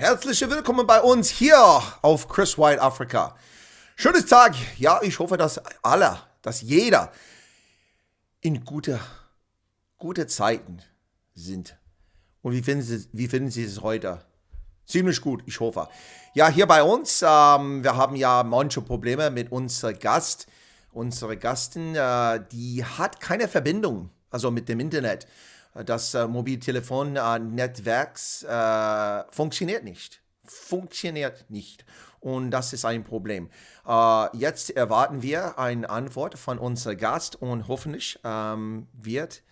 Herzlich willkommen bei uns hier auf Chris White Afrika. Schönes Tag. Ja, ich hoffe, dass jeder in gute Zeiten sind. Und wie finden Sie es heute? Ziemlich gut, ich hoffe. Ja, hier bei uns, wir haben ja manche Probleme mit unserem Gast. Unsere Gastin, die hat keine Verbindung, also mit dem Internet. Das Mobiltelefon-Netzwerks funktioniert nicht. Und das ist ein Problem. Jetzt erwarten wir eine Antwort von unserem Gast und hoffentlich wird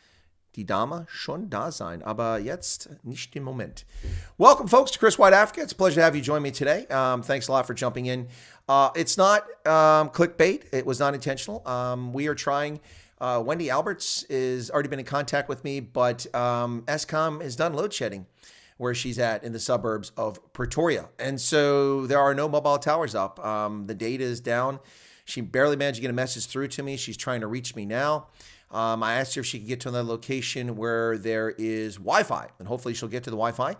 die Dame schon da sein, aber jetzt nicht im Moment. Welcome, folks, to Chris White Africa. It's a pleasure to have you join me today. Thanks a lot for jumping in. It's not clickbait. It was not intentional. We are trying. Wendy Alberts has already been in contact with me, but Eskom has done load shedding where she's at in the suburbs of Pretoria. And so there are no mobile towers up. The data is down. She barely managed to get a message through to me. She's trying to reach me now. I asked her if she could get to another location where there is Wi-Fi, and hopefully she'll get to the Wi-Fi.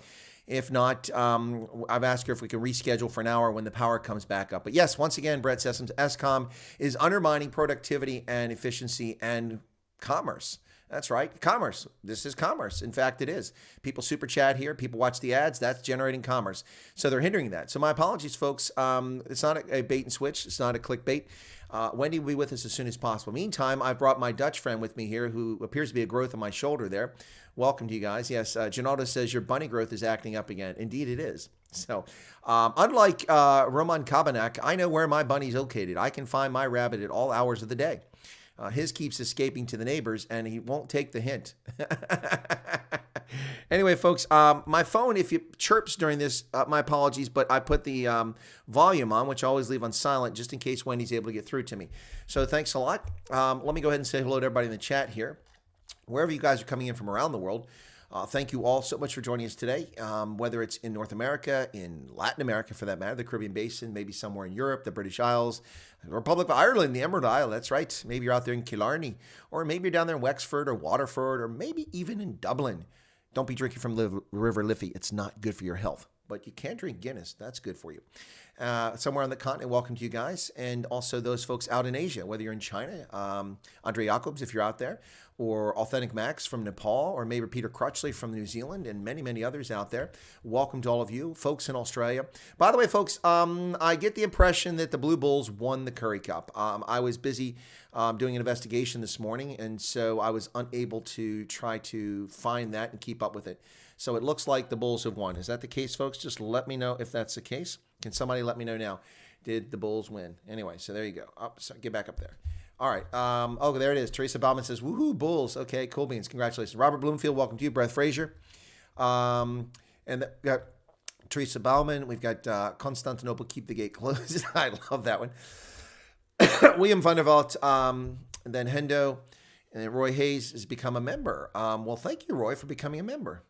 If not, I've asked her if we can reschedule for an hour when the power comes back up. But yes, once again, Brett Sessoms, Eskom is undermining productivity and efficiency and commerce. That's right, commerce. This is commerce. In fact, it is. People super chat here. People watch the ads. That's generating commerce. So they're hindering that. So my apologies, folks. It's not a bait and switch. It's not a clickbait. Wendy will be with us as soon as possible. Meantime, I've brought my Dutch friend with me here who appears to be a growth on my shoulder there. Welcome to you guys. Yes, Janaldo says your bunny growth is acting up again. Indeed, it is. So unlike Roman Kabanak, I know where my bunny's located. I can find my rabbit at all hours of the day. His keeps escaping to the neighbors, and he won't take the hint. Anyway, folks, my phone, if it chirps during this, my apologies, but I put the volume on, which I always leave on silent, just in case Wendy's able to get through to me. So thanks a lot. Let me go ahead and say hello to everybody in the chat here. Wherever you guys are coming in from around the world, thank you all so much for joining us today, whether it's in North America, in Latin America for that matter, the Caribbean Basin, maybe somewhere in Europe, the British Isles, the Republic of Ireland, the Emerald Isle, that's right. Maybe you're out there in Killarney, or maybe you're down there in Wexford or Waterford, or maybe even in Dublin. Don't be drinking from the River Liffey. It's not good for your health. But you can drink Guinness. That's good for you. Somewhere on the continent, welcome to you guys. And also those folks out in Asia, whether you're in China, Andre Jacobs, if you're out there, or Authentic Max from Nepal, or maybe Peter Crutchley from New Zealand, and many, many others out there. Welcome to all of you, folks in Australia. By the way, folks, I get the impression that the Blue Bulls won the Curry Cup. I was busy doing an investigation this morning, and so I was unable to try to find that and keep up with it. So it looks like the Bulls have won. Is that the case, folks? Just let me know if that's the case. Can somebody let me know now? Did the Bulls win? Anyway, so there you go. Get back up there. All right. Oh, there it is. Teresa Bauman says, woohoo, Bulls. Okay, cool beans. Congratulations. Robert Bloomfield, welcome to you. Brett Frazier. And we got Teresa Bauman. We've got Constantinople, keep the gate closed. I love that one. William van der Valt, and then Hendo. And then Roy Hayes has become a member. Well, thank you, Roy, for becoming a member.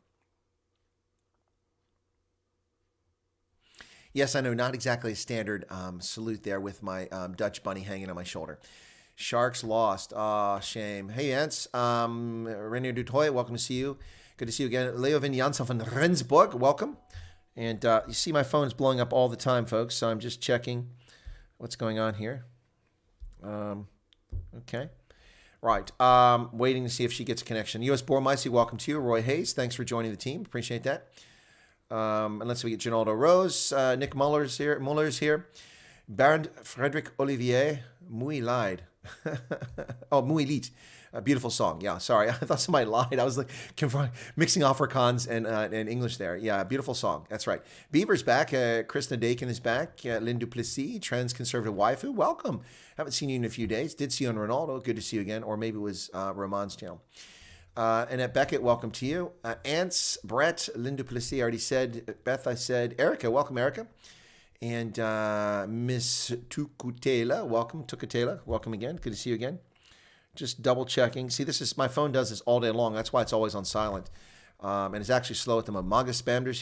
Yes, I know, not exactly a standard salute there with my Dutch bunny hanging on my shoulder. Sharks lost. Ah, shame. Hey, Ants. Renier Dutoy, welcome to see you. Good to see you again. Leo Vinjansen van Rensburg, welcome. And you see my phone's blowing up all the time, folks, so I'm just checking what's going on here. Okay. Right. Waiting to see if she gets a connection. U.S. Bormeister, welcome to you. Roy Hayes, thanks for joining the team. Appreciate that. And let's see, we get Ginaldo Rose, Nick Muller's here. Bernd Frederick Olivier, Muy Lied. Oh, Muy Lied. A beautiful song. Yeah, sorry. I thought somebody lied. I was like mixing Afrikaans and English there. Yeah, beautiful song. That's right. Beaver's back. Krishna Dakin is back. Lynn Duplessis, trans conservative waifu. Welcome. Haven't seen you in a few days. Did see you on Ronaldo. Good to see you again. Or maybe it was Roman's channel. Annette Beckett, welcome to you. Ants, Brett, Lynn Duplessis, I already said. Beth, I said. Erica, welcome, Erica. And Miss Tukutela, welcome. Tukutela, welcome again. Good to see you again. Just double checking. See, this is my phone does this all day long. That's why it's always on silent. And it's actually slow at the moment. Magda Spammers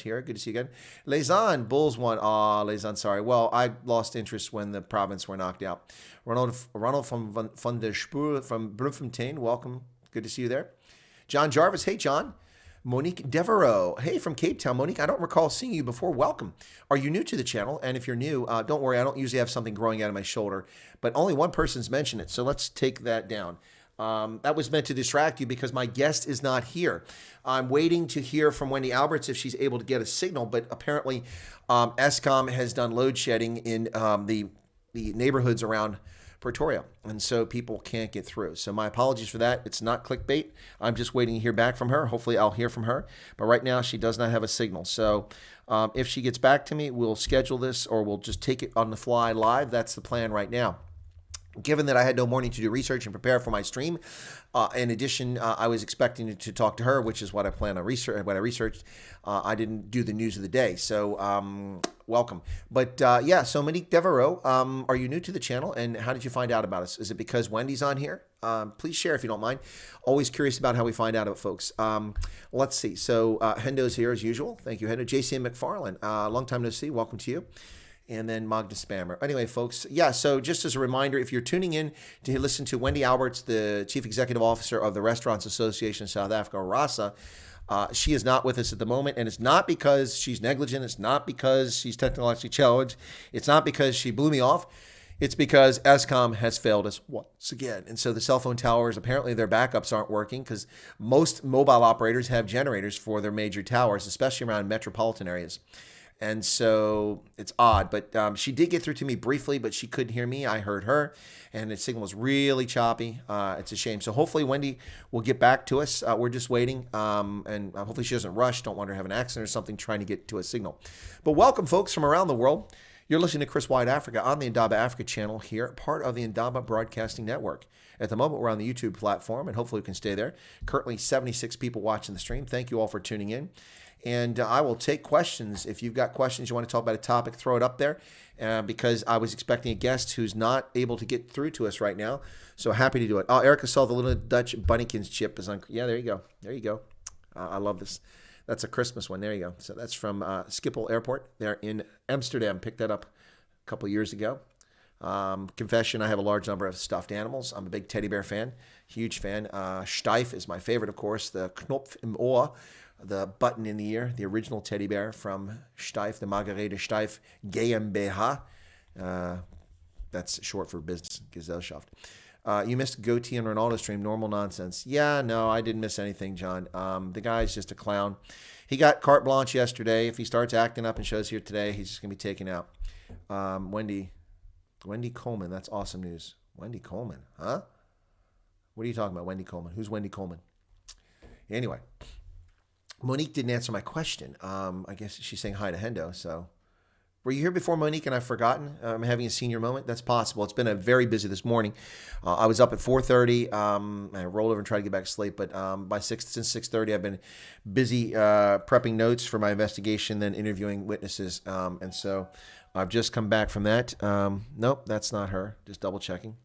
here. Good to see you again. Lausanne, Bulls won. Lausanne, sorry. Well, I lost interest when the province were knocked out. Ronald van der Spoor from Bloemfontein, welcome. Good to see you there. John Jarvis, hey, John. Monique Devereaux. Hey, from Cape Town. Monique, I don't recall seeing you before. Welcome. Are you new to the channel? And if you're new, don't worry. I don't usually have something growing out of my shoulder, but only one person's mentioned it. So let's take that down. That was meant to distract you because my guest is not here. I'm waiting to hear from Wendy Alberts if she's able to get a signal, but apparently ESCOM has done load shedding in the neighborhoods around Pretoria, and so people can't get through. So my apologies for that. It's not clickbait. I'm just waiting to hear back from her. Hopefully I'll hear from her, but right now she does not have a signal. So if she gets back to me, we'll schedule this or we'll just take it on the fly live. That's the plan right now. Given that I had no morning to do research and prepare for my stream, in addition, I was expecting to talk to her, which is what I plan on research. What I researched, I didn't do the news of the day, so welcome. But yeah, so Monique Devereaux, are you new to the channel, and how did you find out about us? Is it because Wendy's on here? Please share if you don't mind. Always curious about how we find out about folks. Let's see. So Hendo's here as usual. Thank you, Hendo. JC McFarland, long time no see. Welcome to you. And then Magda Spammer. Anyway, folks, yeah, so just as a reminder, if you're tuning in to listen to Wendy Alberts, the Chief Executive Officer of the Restaurants Association of South Africa, RASA, she is not with us at the moment, and it's not because she's negligent. It's not because she's technologically challenged. It's not because she blew me off. It's because ESCOM has failed us once again. And so the cell phone towers, apparently their backups aren't working because most mobile operators have generators for their major towers, especially around metropolitan areas. And so it's odd, but she did get through to me briefly, but she couldn't hear me. I heard her, and the signal was really choppy. It's a shame. So hopefully Wendy will get back to us. We're just waiting, and hopefully she doesn't rush. Don't want her to have an accident or something trying to get to a signal. But welcome, folks, from around the world. You're listening to Chris Wide Africa on the Indaba Africa channel here, part of the Indaba Broadcasting Network. At the moment, we're on the YouTube platform, and hopefully we can stay there. Currently, 76 people watching the stream. Thank you all for tuning in. And I will take questions. If you've got questions, you want to talk about a topic, throw it up there because I was expecting a guest who's not able to get through to us right now. So happy to do it. Oh, Erica saw the little Dutch Bunnykins chip. Is on. Yeah, there you go. There you go. I love this. That's a Christmas one. There you go. So that's from Schiphol Airport there in Amsterdam. Picked that up a couple years ago. Confession, I have a large number of stuffed animals. I'm a big teddy bear fan. Huge fan. Steiff is my favorite, of course. The Knopf im Ohr. The button in the ear, the original teddy bear from Steiff, the Margarete Steiff GmbH. That's short for Business Gesellschaft. You missed Goatee and Ronaldo stream, normal nonsense. Yeah, no, I didn't miss anything, John. The guy's just a clown. He got carte blanche yesterday. If he starts acting up and shows here today, he's just going to be taken out. Wendy Coleman, that's awesome news. Wendy Coleman, huh? What are you talking about, Wendy Coleman? Who's Wendy Coleman? Anyway. Monique didn't answer my question. I guess she's saying hi to Hendo. So, were you here before, Monique, and I've forgotten? I'm having a senior moment. That's possible. It's been very busy this morning. I was up at 4:30. I rolled over and tried to get back to sleep, but since 6:30, I've been busy prepping notes for my investigation, then interviewing witnesses. And so, I've just come back from that. Nope, that's not her. Just double checking.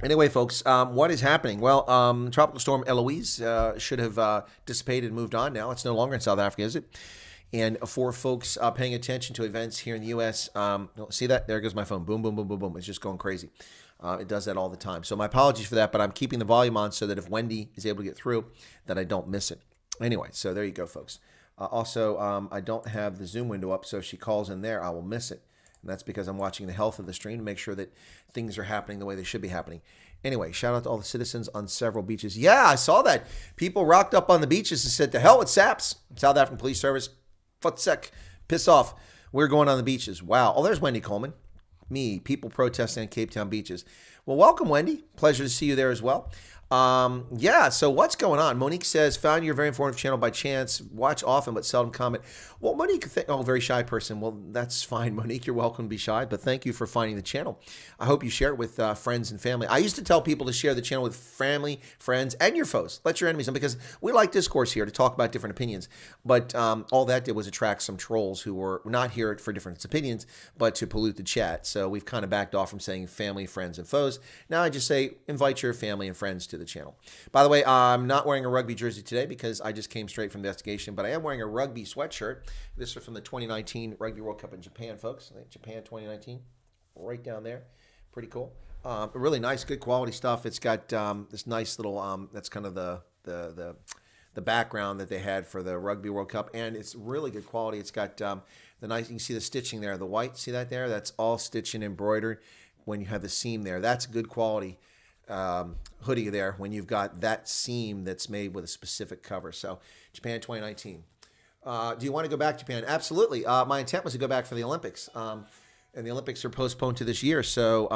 Anyway, folks, what is happening? Well, Tropical Storm Eloise should have dissipated and moved on now. It's no longer in South Africa, is it? And for folks paying attention to events here in the U.S., see that? There goes my phone. Boom, boom, boom, boom, boom. It's just going crazy. It does that all the time. So my apologies for that, but I'm keeping the volume on so that if Wendy is able to get through, that I don't miss it. Anyway, so there you go, folks. Also, I don't have the Zoom window up, so if she calls in there, I will miss it. And that's because I'm watching the health of the stream to make sure that things are happening the way they should be happening. Anyway, shout out to all the citizens on several beaches. Yeah, I saw that. People rocked up on the beaches and said, to hell with SAPS. South African Police Service, futsek, piss off. We're going on the beaches. Wow. Oh, there's Wendy Coleman. Me, people protesting on Cape Town beaches. Well, welcome, Wendy. Pleasure to see you there as well. Yeah, so what's going on? Monique says, found your very informative channel by chance. Watch often, but seldom comment. Well, Monique, very shy person. Well, that's fine, Monique. You're welcome to be shy, but thank you for finding the channel. I hope you share it with friends and family. I used to tell people to share the channel with family, friends, and your foes. Let your enemies know, because we like discourse here to talk about different opinions. But all that did was attract some trolls who were not here for different opinions, but to pollute the chat. So we've kind of backed off from saying family, friends, and foes. Now I just say invite your family and friends to the channel. By the way, I'm not wearing a rugby jersey today because I just came straight from the investigation, but I am wearing a rugby sweatshirt. This is from the 2019 Rugby World Cup in Japan, folks. Japan 2019, right down there. Pretty cool. Really nice, good quality stuff. It's got this nice little, that's kind of the the background that they had for the Rugby World Cup, and it's really good quality. It's got the nice. You can see the stitching there, the white. See that there? That's all stitched and embroidered. When you have the seam there, that's good quality hoodie there. When you've got that seam that's made with a specific cover. So Japan 2019. Do you want to go back to Japan? Absolutely. My intent was to go back for the Olympics. And the Olympics are postponed to this year, so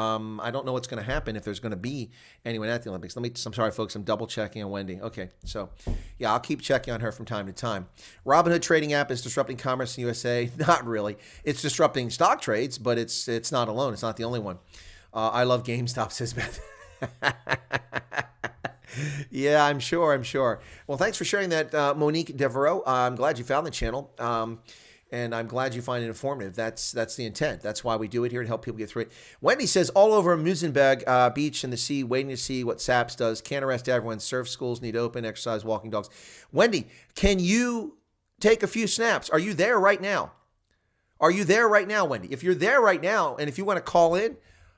I don't know what's going to happen if there's going to be anyone at the Olympics. I'm sorry, folks. I'm double checking on Wendy. Okay, so yeah, I'll keep checking on her from time to time. Robinhood trading app is disrupting commerce in the USA. Not really. It's disrupting stock trades, but it's not alone. It's not the only one. I love GameStop, says Beth. Yeah, I'm sure. Well, thanks for sharing that, Monique Devereaux. I'm glad you found the channel. And I'm glad you find it informative. That's the intent. That's why we do it here, to help people get through it. Wendy says, all over Musenberg Beach in the sea, waiting to see what SAPS does. Can't arrest everyone. Surf schools need open, exercise, walking dogs. Wendy, can you take a few snaps? Are you there right now? Are you there right now, Wendy? If you're there right now, and if you want to call in,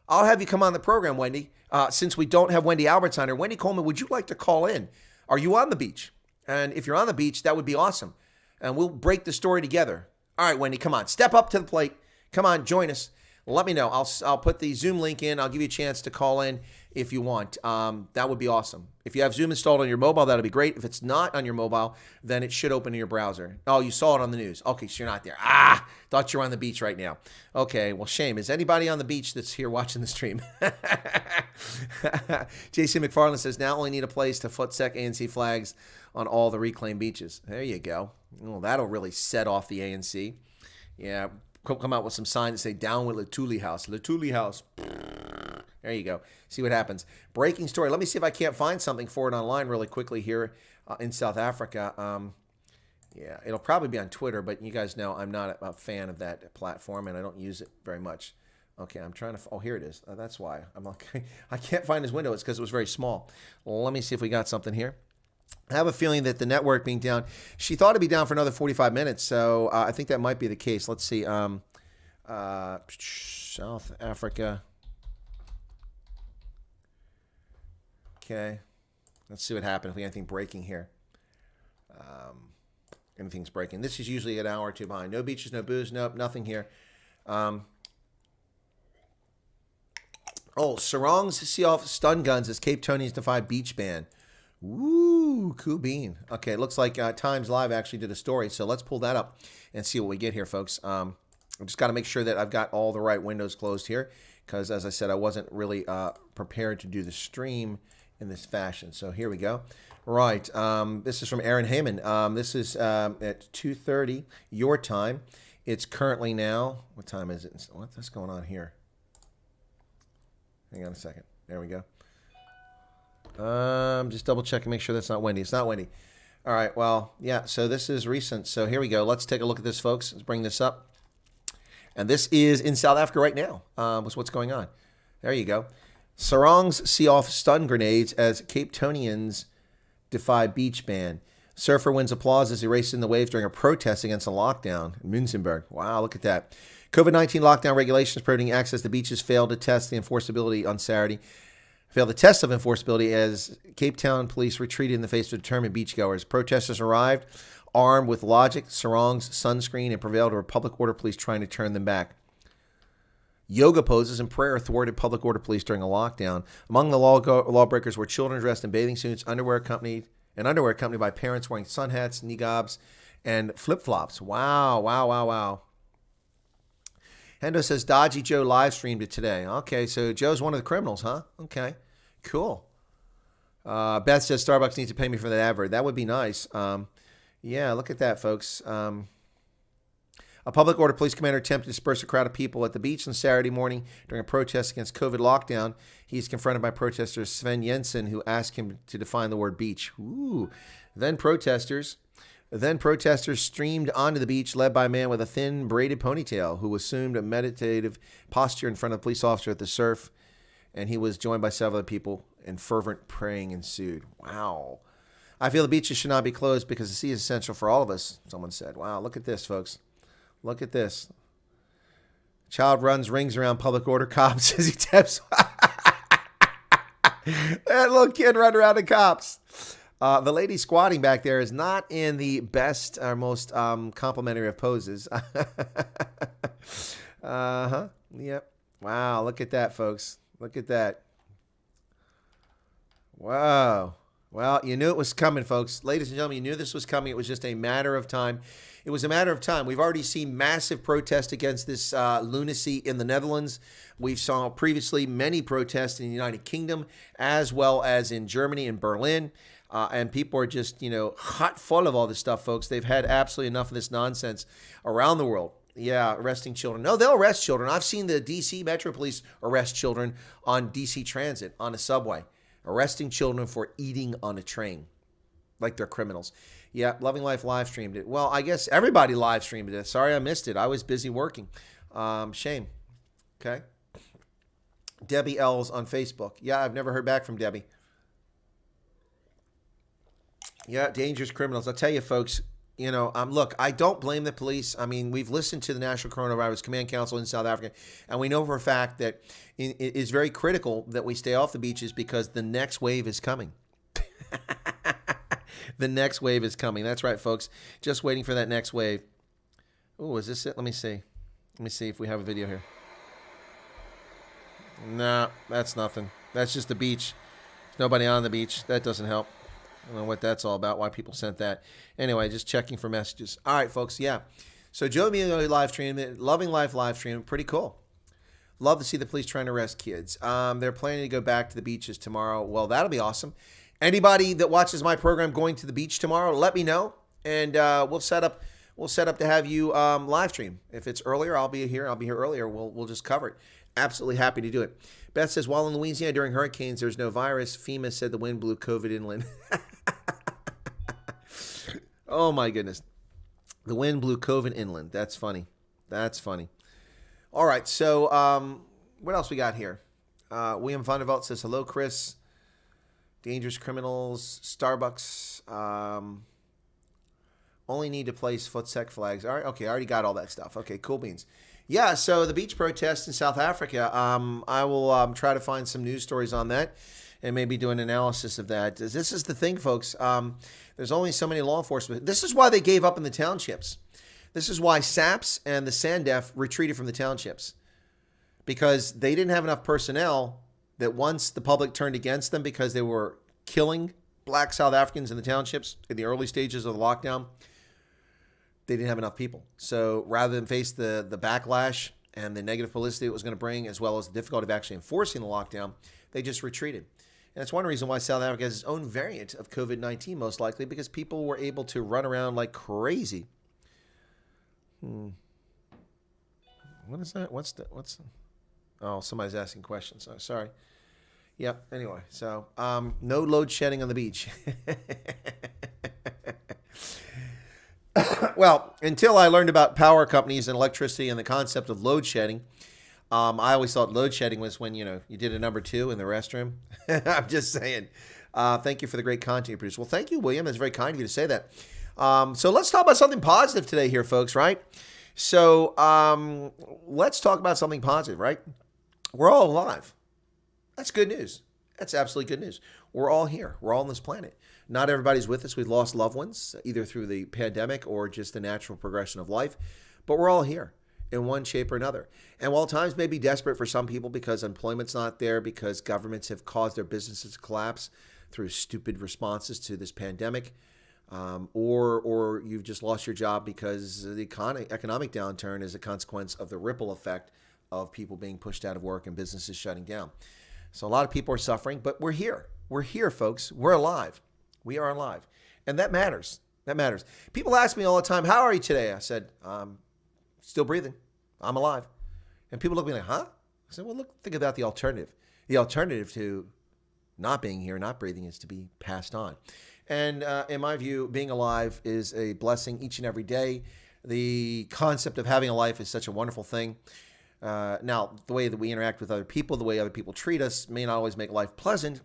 I'll have you come on the program, Wendy. Since we don't have Wendy Alberts on here, Wendy Coleman, would you like to call in? Are you on the beach? And if you're on the beach, that would be awesome. And we'll break the story together. All right, Wendy, come on. Step up to the plate. Come on, join us. Let me know. I'll put the Zoom link in. I'll give you a chance to call in if you want. That would be awesome. If you have Zoom installed on your mobile, that'll be great. If it's not on your mobile, then it should open in your browser. Oh, you saw it on the news. Okay, so you're not there. Thought you were on the beach right now. Okay, well, shame. Is anybody on the beach that's here watching the stream? JC McFarland says, now only need a place to footsec ANC flags on all the reclaimed beaches. There you go. Well, that'll really set off the ANC. Yeah, come out with some signs that say, down with Latuli House. Latuli House. There you go. See what happens. Breaking story. Let me see if I can't find something for it online really quickly here in South Africa. Yeah, it'll probably be on Twitter, but you guys know I'm not a fan of that platform, and I don't use it very much. Okay, I'm trying to. Oh, here it is. That's why. I can't find his window. It's because it was very small. Well, let me see if we got something here. I have a feeling that the network being down, she thought it'd be down for another 45 minutes, so I think that might be the case. Let's see. South Africa. Okay. Let's see what happens if we have anything breaking here. Anything's breaking. This is usually an hour or two behind. No beaches, no booze, nope, nothing here. Sarong's see off stun guns as Cape Tonyans defy beach ban. Woo, cool bean. Okay, it looks like Times Live actually did a story, so let's pull that up and see what we get here, folks. I just got to make sure that I've got all the right windows closed here, because as I said, I wasn't really prepared to do the stream in this fashion. So here we go. Right, this is from Aaron Heyman. This is at 2:30 your time. It's currently now, what time is it? What's going on here? Hang on a second. There we go. Just double checking, make sure that's not Wendy. It's not Wendy. All right, well, yeah, so this is recent. So here we go. Let's take a look at this, folks. Let's bring this up. And this is in South Africa right now. What's going on. There you go. Sarongs see off stun grenades as Cape Tonians defy beach ban. Surfer wins applause as he races in the waves during a protest against a lockdown in Musenberg. Wow, look at that. COVID-19 lockdown regulations prohibiting access to beaches failed to test the enforceability on Saturday. Failed the test of enforceability as Cape Town police retreated in the face of determined beachgoers. Protesters arrived armed with logic, sarongs, sunscreen, and prevailed over public order police trying to turn them back. Yoga poses and prayer thwarted public order police during a lockdown. Among the lawbreakers were children dressed in bathing suits, underwear accompanied by parents wearing sun hats, niqabs, and flip-flops. Wow. Hendo says, Dodgy Joe live streamed it today. Okay, so Joe's one of the criminals, huh? Okay, cool. Beth says, Starbucks needs to pay me for that advert. That would be nice. Yeah, look at that, folks. A public order police commander attempted to disperse a crowd of people at the beach on Saturday morning during a protest against COVID lockdown. He's confronted by protester Sven Jensen, who asked him to define the word beach. Ooh. Then protesters streamed onto the beach, led by a man with a thin, braided ponytail who assumed a meditative posture in front of a police officer at the surf, and he was joined by several other people, and fervent praying ensued. Wow. I feel the beaches should not be closed because the sea is essential for all of us, someone said. Wow, look at this, folks. Look at this. Child runs rings around public order cops as he taps. That little kid running around the cops. The lady squatting back there is not in the best or most complimentary of poses. Uh-huh. Yep. Wow, look at that, folks. Look at that. Wow. Well, you knew it was coming, folks. Ladies and gentlemen, you knew this was coming. It was just a matter of time. It was a matter of time. We've already seen massive protest against this lunacy in the Netherlands. We've saw previously many protests in the United Kingdom, as well as in Germany and Berlin. And people are just, hot full of all this stuff, folks. They've had absolutely enough of this nonsense around the world. Yeah, arresting children. No, they'll arrest children. I've seen the D.C. Metro Police arrest children on D.C. Transit, on a subway. Arresting children for eating on a train, like they're criminals. Yeah, Loving Life live streamed it. Well, I guess everybody live streamed it. Sorry I missed it. I was busy working. Shame. Okay. Debbie L's on Facebook. Yeah, I've never heard back from Debbie. Yeah, dangerous criminals. I'll tell you, folks, look, I don't blame the police. I mean, we've listened to the National Coronavirus Command Council in South Africa, and we know for a fact that it is very critical that we stay off the beaches because the next wave is coming. The next wave is coming. That's right, folks. Just waiting for that next wave. Oh, is this it? Let me see. Let me see if we have a video here. No, that's nothing. That's just the beach. There's nobody on the beach. That doesn't help. I don't know what that's all about, why people sent that. Anyway, just checking for messages. All right, folks, yeah. So Joe Emilio live stream, Loving Life live stream, pretty cool. Love to see the police trying to arrest kids. They're planning to go back to the beaches tomorrow. Well, that'll be awesome. Anybody that watches my program going to the beach tomorrow, let me know, and we'll set up to have you live stream. If it's earlier, I'll be here. I'll be here earlier. We'll just cover it. Absolutely happy to do it. Beth says, while in Louisiana during hurricanes, there's no virus. FEMA said the wind blew COVID inland. Oh, my goodness. The wind blew COVID inland. That's funny. That's funny. All right. So what else we got here? William Vondervelt says, hello, Chris. Dangerous criminals. Starbucks. Only need to place footsec flags. All right. Okay. I already got all that stuff. Okay. Cool beans. Yeah, so the beach protests in South Africa, I will try to find some news stories on that and maybe do an analysis of that. This is the thing, folks. There's only so many law enforcement. This is why they gave up in the townships. This is why SAPS and the SANDF retreated from the townships, because they didn't have enough personnel that once the public turned against them because they were killing black South Africans in the townships in the early stages of the lockdown, they didn't have enough people. So rather than face the backlash and the negative publicity it was going to bring, as well as the difficulty of actually enforcing the lockdown, they just retreated. And that's one reason why South Africa has its own variant of COVID-19, most likely, because people were able to run around like crazy. What is that? Oh, somebody's asking questions. Oh, sorry. Yep. Anyway, so no load shedding on the beach. Well, until I learned about power companies and electricity and the concept of load shedding, I always thought load shedding was when, you did a number 2 in the restroom. I'm just saying. Thank you for the great content you produce. Well, thank you, William. That's very kind of you to say that. So let's talk about something positive today here, folks, right? So let's talk about something positive, right? We're all alive. That's good news. That's absolutely good news. We're all here. We're all on this planet. Not everybody's with us. We've lost loved ones, either through the pandemic or just the natural progression of life. But we're all here in one shape or another. And while times may be desperate for some people because employment's not there, because governments have caused their businesses to collapse through stupid responses to this pandemic, or you've just lost your job because the economic downturn is a consequence of the ripple effect of people being pushed out of work and businesses shutting down. So a lot of people are suffering, but we're here. We're here, folks. We're alive. We are alive. And that matters. That matters. People ask me all the time, how are you today? I said, still breathing. I'm alive. And people look at me like, huh? I said, well, think about the alternative. The alternative to not being here, not breathing, is to be passed on. And in my view, being alive is a blessing each and every day. The concept of having a life is such a wonderful thing. Now, the way that we interact with other people, the way other people treat us may not always make life pleasant,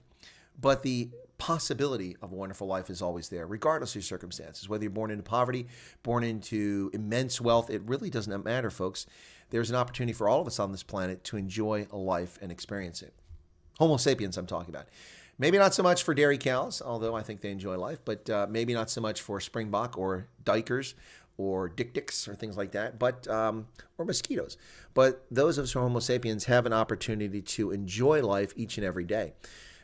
but the possibility of a wonderful life is always there, regardless of your circumstances. Whether you're born into poverty, born into immense wealth, it really doesn't matter, folks. There's an opportunity for all of us on this planet to enjoy a life and experience it. Homo sapiens, I'm talking about. Maybe not so much for dairy cows, although I think they enjoy life, but maybe not so much for springbok or dikers or dik-diks or things like that, but or mosquitoes. But those of us who are Homo sapiens have an opportunity to enjoy life each and every day.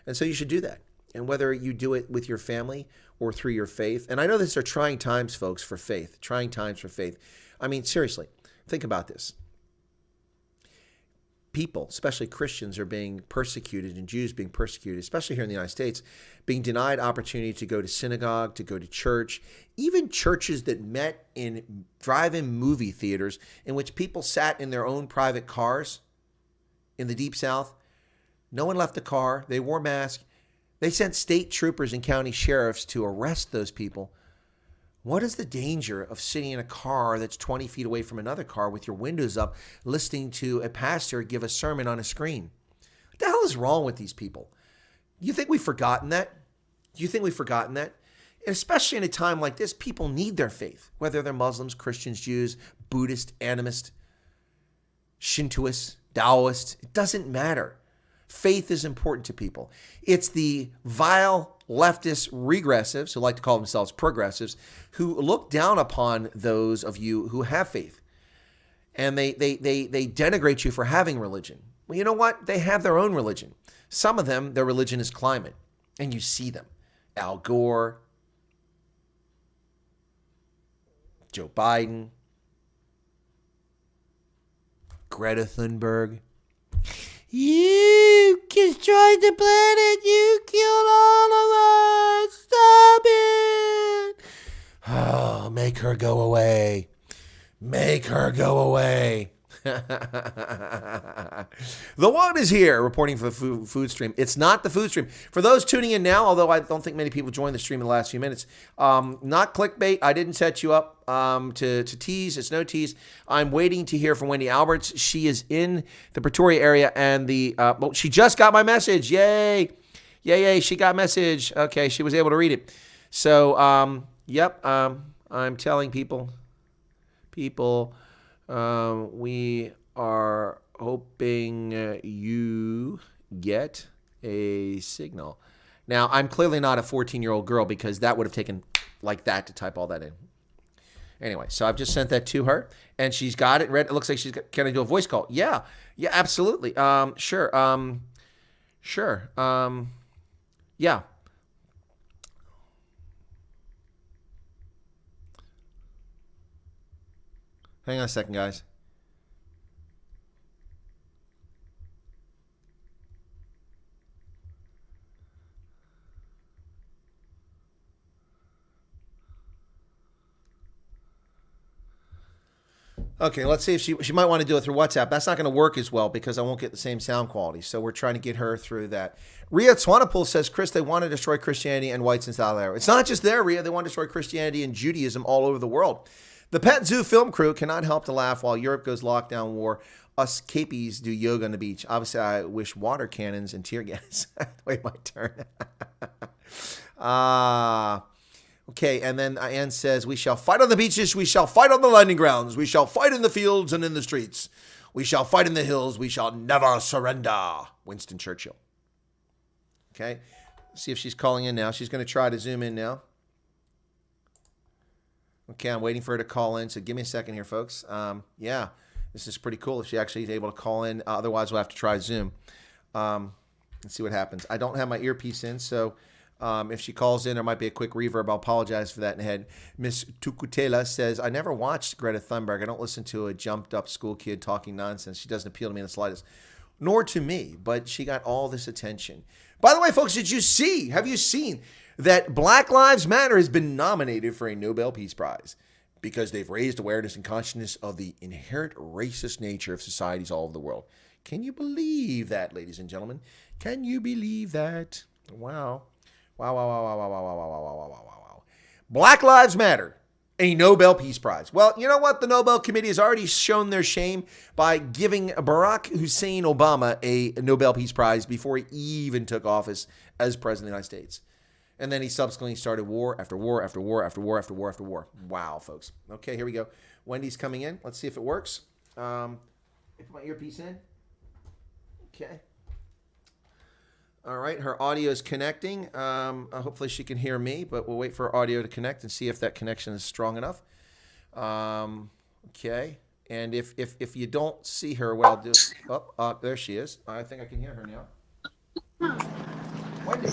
And so you should do that. And whether you do it with your family or through your faith, and I know these are trying times, folks, for faith, trying times for faith. I mean, seriously, think about this. People, especially Christians, are being persecuted and Jews being persecuted, especially here in the United States, being denied opportunity to go to synagogue, to go to church, even churches that met in drive-in movie theaters in which people sat in their own private cars in the Deep South. No one left the car. They wore masks. They sent state troopers and county sheriffs to arrest those people. What is the danger of sitting in a car that's 20 feet away from another car with your windows up, listening to a pastor give a sermon on a screen? What the hell is wrong with these people? You think we've forgotten that? Do you think we've forgotten that? And especially in a time like this, people need their faith, whether they're Muslims, Christians, Jews, Buddhist, animist, Shintoists, Taoists. It doesn't matter. Faith is important to people. It's the vile leftist regressives, who like to call themselves progressives, who look down upon those of you who have faith. And they denigrate you for having religion. Well, you know what? They have their own religion. Some of them, their religion is climate. And you see them. Al Gore, Joe Biden, Greta Thunberg. You destroyed the planet. You killed all of us. Stop it. Oh, make her go away. Make her go away. The one is here reporting for the food stream. It's not the food stream. For those tuning in now, although I don't think many people joined the stream in the last few minutes, not clickbait. I didn't set you up to tease. It's no tease. I'm waiting to hear from Wendy Alberts. She is in the Pretoria area, and she just got my message. Yay. Yay. She got message. Okay, she was able to read it. So, yep, I'm telling people, we are hoping you get a signal. Now, I'm clearly not a 14-year-old girl because that would have taken like that to type all that in. Anyway, so I've just sent that to her, and she's got it read. It looks like she's got, can I do a voice call? Yeah, absolutely. Sure. Yeah. Hang on a second, guys. Okay, let's see if she might want to do it through WhatsApp. That's not going to work as well because I won't get the same sound quality. So we're trying to get her through that. Ria Swanepoel says, Chris, they want to destroy Christianity and whites in South Africa. It's not just there, Ria. They want to destroy Christianity and Judaism all over the world. The Pet Zoo film crew cannot help to laugh while Europe goes lockdown war. Us capies do yoga on the beach. Obviously, I wish water cannons and tear gas. Wait, my turn. Okay, and then Anne says, we shall fight on the beaches, we shall fight on the landing grounds, we shall fight in the fields and in the streets, we shall fight in the hills, we shall never surrender. Winston Churchill. Okay, let's see if she's calling in now. She's going to try to zoom in now. Okay, I'm waiting for her to call in, so give me a second here, folks. Yeah, this is pretty cool if she actually is able to call in. Otherwise, we'll have to try Zoom. Let's see what happens. I don't have my earpiece in, so if she calls in, there might be a quick reverb. I'll apologize for that in ahead. Miss Tukutela says, I never watched Greta Thunberg. I don't listen to a jumped-up school kid talking nonsense. She doesn't appeal to me in the slightest, nor to me, but she got all this attention. By the way, folks, have you seen that Black Lives Matter has been nominated for a Nobel Peace Prize because they've raised awareness and consciousness of the inherent racist nature of societies all over the world? Can you believe that, ladies and gentlemen? Can you believe that? Wow. Wow. Black Lives Matter, a Nobel Peace Prize. Well, you know what? The Nobel Committee has already shown their shame by giving Barack Hussein Obama a Nobel Peace Prize before he even took office as president of the United States. And then he subsequently started war after war after war after war after war after war. Wow, folks. Okay, here we go. Wendy's coming in. Let's see if it works. I put my earpiece in. Okay. All right, her audio is connecting. Hopefully she can hear me, but we'll wait for her audio to connect and see if that connection is strong enough. Okay, and if you don't see her, what I'll do? Oh, there she is. I think I can hear her now. Wendy.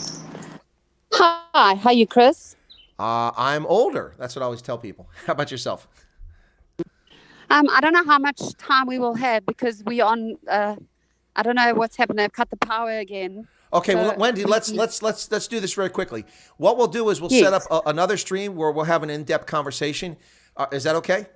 Hi, how are you, Chris? I'm older. That's what I always tell people. How about yourself? I don't know how much time we will have because we on. I don't know what's happened. They've cut the power again. Okay, So well, Wendy, we- let's do this very quickly. What we'll do is we'll set Yes. up another stream where we'll have an in-depth conversation. Is that okay?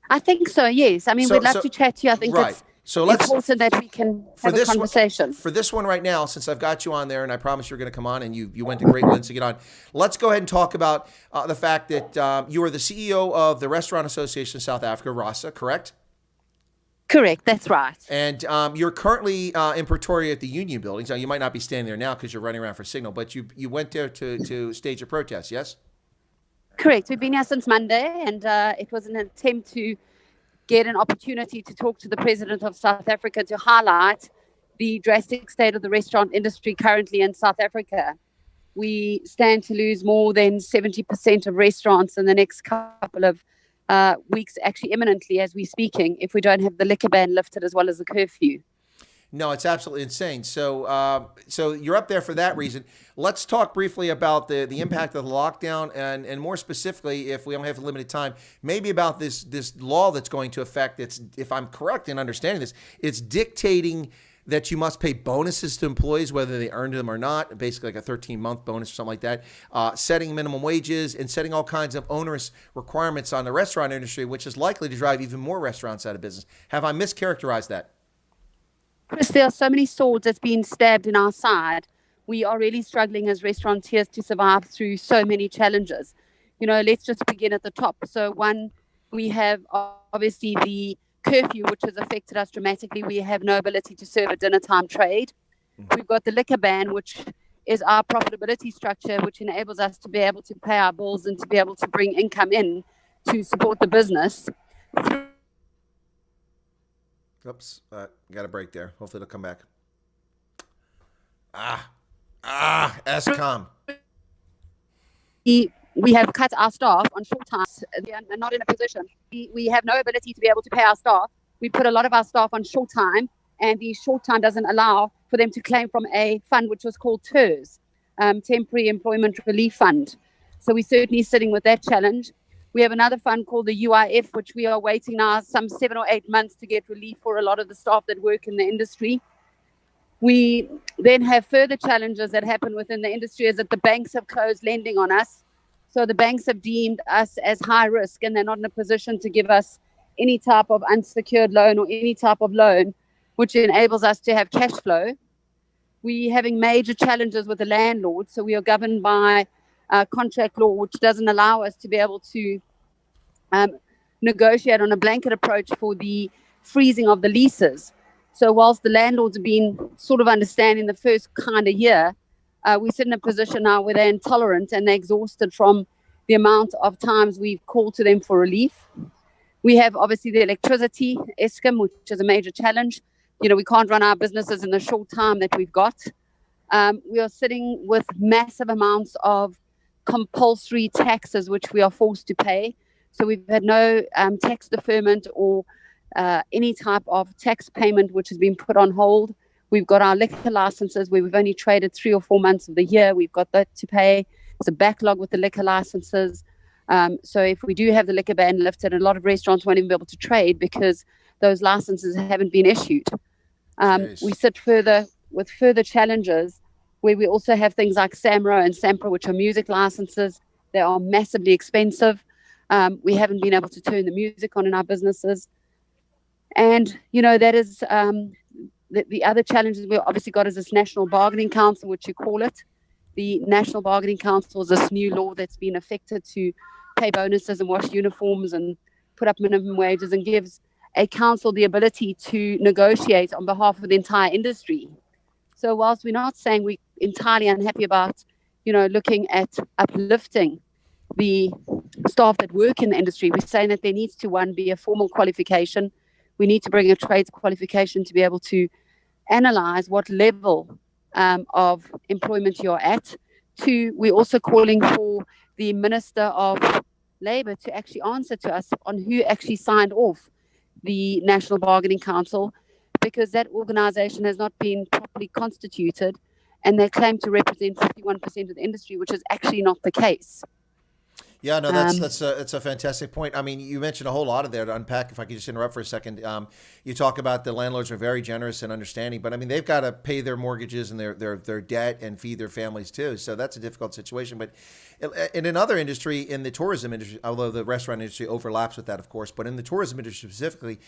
I think so. Yes. I mean, So- we'd love so- to chat to you. I think right. it's So let's important that we can have a conversation. For this one right now, since I've got you on there, and I promise you're going to come on, and you went to great lengths to get on. Let's go ahead and talk about the fact that you are the CEO of the Restaurant Association of South Africa, RASA, correct? Correct. That's right. And you're currently in Pretoria at the Union Building. So you might not be standing there now because you're running around for signal, but you went there to stage a protest, yes? Correct. We've been here since Monday, and it was an attempt to get an opportunity to talk to the president of South Africa to highlight the drastic state of the restaurant industry currently in South Africa. We stand to lose more than 70% of restaurants in the next couple of weeks, actually imminently as we're speaking, if we don't have the liquor ban lifted as well as the curfew. No, it's absolutely insane. So, so you're up there for that reason. Let's talk briefly about the impact of the lockdown, and more specifically, if we only have limited time, maybe about this law that's going to affect. It's, if I'm correct in understanding this, it's dictating that you must pay bonuses to employees whether they earned them or not, basically like a 13-month bonus or something like that, setting minimum wages and setting all kinds of onerous requirements on the restaurant industry, which is likely to drive even more restaurants out of business. Have I mischaracterized that? Chris, there are so many swords that's been stabbed in our side. We are really struggling as restaurateurs to survive through so many challenges. You know, let's just begin at the top. So one, we have obviously the curfew, which has affected us dramatically. We have no ability to serve a dinner time trade. We've got the liquor ban, which is our profitability structure, which enables us to be able to pay our bills and to be able to bring income in to support the business. Oops, got a break there. Hopefully it'll come back. Escom. We have cut our staff on short time. They are not in a position. We have no ability to be able to pay our staff. We put a lot of our staff on short time, and the short time doesn't allow for them to claim from a fund which was called TERS, Temporary Employment Relief Fund. So we're certainly sitting with that challenge. We have another fund called the UIF, which we are waiting now some 7 or 8 months to get relief for a lot of the staff that work in the industry. We then have further challenges that happen within the industry is that the banks have closed lending on us. So the banks have deemed us as high risk, and they're not in a position to give us any type of unsecured loan or any type of loan, which enables us to have cash flow. We're having major challenges with the landlord. So we are governed by contract law, which doesn't allow us to be able to negotiate on a blanket approach for the freezing of the leases. So whilst the landlords have been sort of understanding the first kind of year, we sit in a position now where they're intolerant and they're exhausted from the amount of times we've called to them for relief. We have obviously the electricity, Eskom, which is a major challenge. You know, we can't run our businesses in the short time that we've got. We are sitting with massive amounts of compulsory taxes, which we are forced to pay. So we've had no tax deferment or any type of tax payment, which has been put on hold. We've got our liquor licenses where we've only traded 3 or 4 months of the year. We've got that to pay. There's a backlog with the liquor licenses. So if we do have the liquor ban lifted, a lot of restaurants won't even be able to trade because those licenses haven't been issued. We sit further with further challenges where we also have things like SAMRO and SAMPRA, which are music licenses. They are massively expensive. We haven't been able to turn the music on in our businesses. And, you know, that is the other challenges we've obviously got is this National Bargaining Council, which you call it. The National Bargaining Council is this new law that's been affected to pay bonuses and wash uniforms and put up minimum wages and gives a council the ability to negotiate on behalf of the entire industry. So whilst we're not saying we're entirely unhappy about, you know, looking at uplifting the staff that work in the industry, we're saying that there needs to, one, be a formal qualification. We need to bring a trades qualification to be able to analyze what level of employment you're at. Two, we're also calling for the Minister of Labour to actually answer to us on who actually signed off the National Bargaining Council, because that organisation has not been properly constituted, and they claim to represent 51% of the industry, which is actually not the case. Yeah, no, that's a fantastic point. I mean, you mentioned a whole lot of there to unpack. If I could just interrupt for a second, you talk about the landlords are very generous and understanding, but I mean, they've got to pay their mortgages and their debt and feed their families too. So that's a difficult situation. But in another industry, in the tourism industry, although the restaurant industry overlaps with that, of course, but in the tourism industry specifically,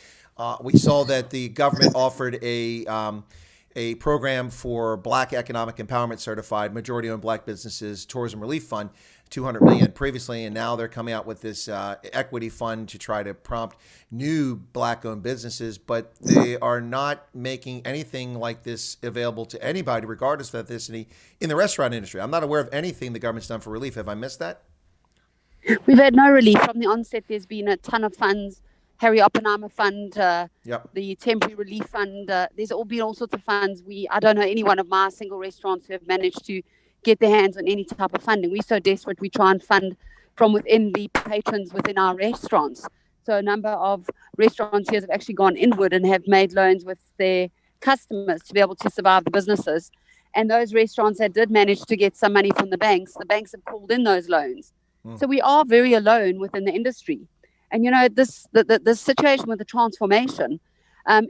we saw that the government offered a program for Black Economic Empowerment Certified Majority-Owned Black Businesses Tourism Relief Fund, $200 million previously, and now they're coming out with this equity fund to try to prompt new Black-owned businesses, but they are not making anything like this available to anybody, regardless of ethnicity, in the restaurant industry. I'm not aware of anything the government's done for relief. Have I missed that? We've had no relief from the onset. There's been a ton of funds. Harry Oppenheimer Fund, the Temporary Relief Fund. There's been all sorts of funds. I don't know any one of my single restaurants who have managed to get their hands on any type of funding. We're so desperate, we try and fund from within the patrons within our restaurants. So a number of restaurateurs have actually gone inward and have made loans with their customers to be able to survive the businesses. And those restaurants that did manage to get some money from the banks have called in those loans. So we are very alone within the industry. And, the situation with the transformation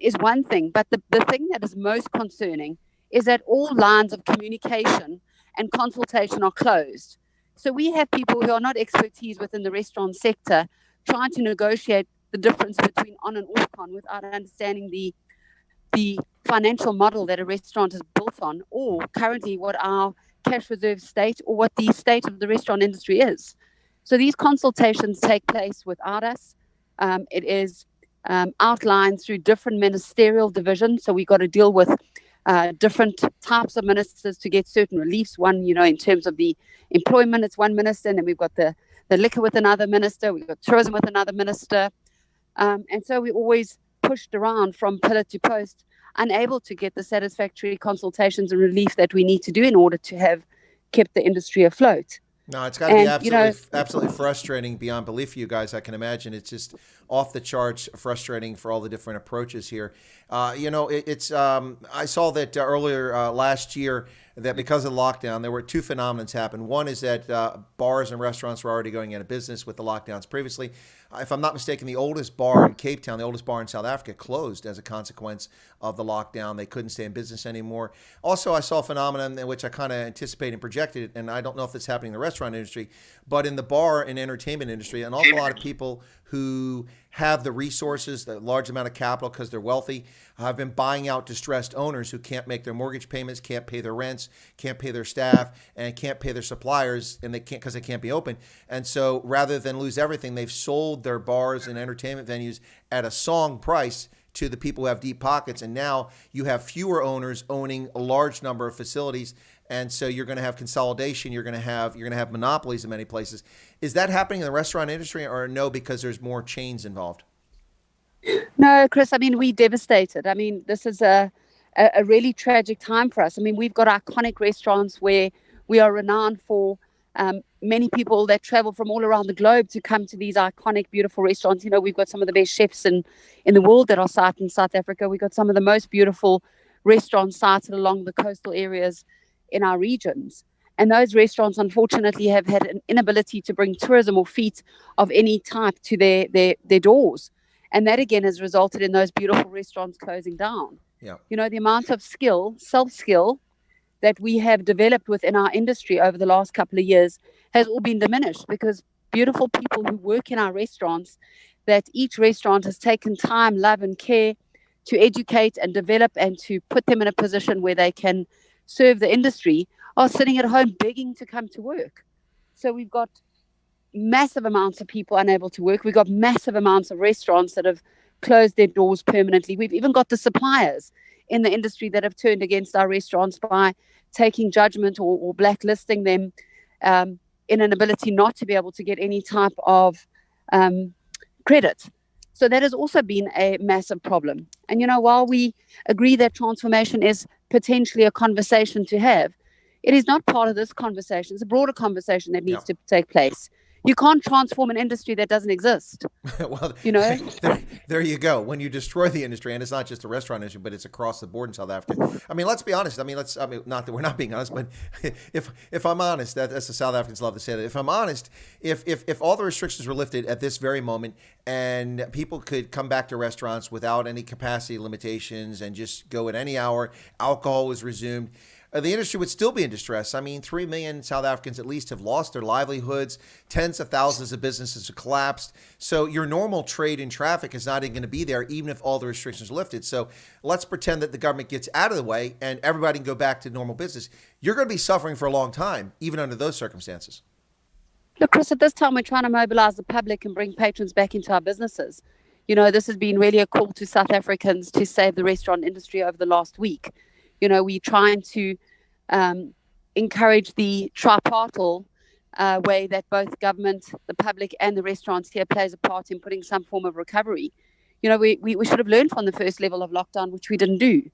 is one thing. But the thing that is most concerning is that all lines of communication and consultation are closed. So we have people who are not expertise within the restaurant sector trying to negotiate the difference between on and off con without understanding the financial model that a restaurant is built on, or currently what our cash reserve state or what the state of the restaurant industry is. So these consultations take place without us. It is outlined through different ministerial divisions. So we've got to deal with different types of ministers to get certain reliefs. One, in terms of the employment, it's one minister. And then we've got the liquor with another minister. We've got tourism with another minister. And so we always pushed around from pillar to post, unable to get the satisfactory consultations and relief that we need to do in order to have kept the industry afloat. No, it's got to be absolutely frustrating beyond belief for you guys. I can imagine it's just off the charts frustrating for all the different approaches here. I saw that earlier last year that because of the lockdown, there were two phenomena happen. One is that bars and restaurants were already going out of business with the lockdowns previously. If I'm not mistaken, the oldest bar in Cape Town, the oldest bar in South Africa, closed as a consequence of the lockdown. They couldn't stay in business anymore. Also, I saw a phenomenon in which I kind of anticipated and projected, and I don't know if it's happening in the restaurant industry, but in the bar and entertainment industry, an awful lot of people who have the resources, the large amount of capital because they're wealthy, have been buying out distressed owners who can't make their mortgage payments, can't pay their rents, can't pay their staff, and can't pay their suppliers, and they can't because they can't be open. And so rather than lose everything, they've sold their bars and entertainment venues at a song price to the people who have deep pockets. And now you have fewer owners owning a large number of facilities. And so you're going to have consolidation. You're going to have monopolies in many places. Is that happening in the restaurant industry, or no, because there's more chains involved? No, Chris, we're devastated. This is a really tragic time for us. We've got iconic restaurants where we are renowned for many people that travel from all around the globe to come to these iconic, beautiful restaurants. We've got some of the best chefs in the world that are sited in South Africa. We've got some of the most beautiful restaurants sited along the coastal areas in our regions. And those restaurants, unfortunately, have had an inability to bring tourism or feet of any type to their doors. And that, again, has resulted in those beautiful restaurants closing down. Yeah. The amount of self-skill that we have developed within our industry over the last couple of years has all been diminished, because beautiful people who work in our restaurants, that each restaurant has taken time, love, and care to educate and develop and to put them in a position where they can serve the industry, are sitting at home begging to come to work. So we've got massive amounts of people unable to work. We've got massive amounts of restaurants that have closed their doors permanently. We've even got the suppliers in the industry that have turned against our restaurants by taking judgment or blacklisting them in an ability not to be able to get any type of credit. So that has also been a massive problem. And, while we agree that transformation is potentially a conversation to have. It is not part of this conversation. It's a broader conversation that needs to take place. You can't transform an industry that doesn't exist. Well, you know, there you go. When you destroy the industry, and it's not just the restaurant industry, but it's across the board in South Africa. I mean, let's be honest. I mean, not that we're not being honest, but if I'm honest, that's the South Africans love to say that. If I'm honest, if all the restrictions were lifted at this very moment and people could come back to restaurants without any capacity limitations and just go at any hour, alcohol was resumed, the industry would still be in distress. I mean, 3 million South Africans at least have lost their livelihoods. Tens of thousands of businesses have collapsed. So your normal trade and traffic is not even going to be there, even if all the restrictions are lifted. So let's pretend that the government gets out of the way and everybody can go back to normal business. You're going to be suffering for a long time, even under those circumstances. Look, Chris, at this time, we're trying to mobilize the public and bring patrons back into our businesses. You know, this has been really a call to South Africans to save the restaurant industry over the last week. You know, we're trying to encourage the tripartite way that both government, the public, and the restaurants here plays a part in putting some form of recovery. You know, we should have learned from the first level of lockdown, which we didn't do.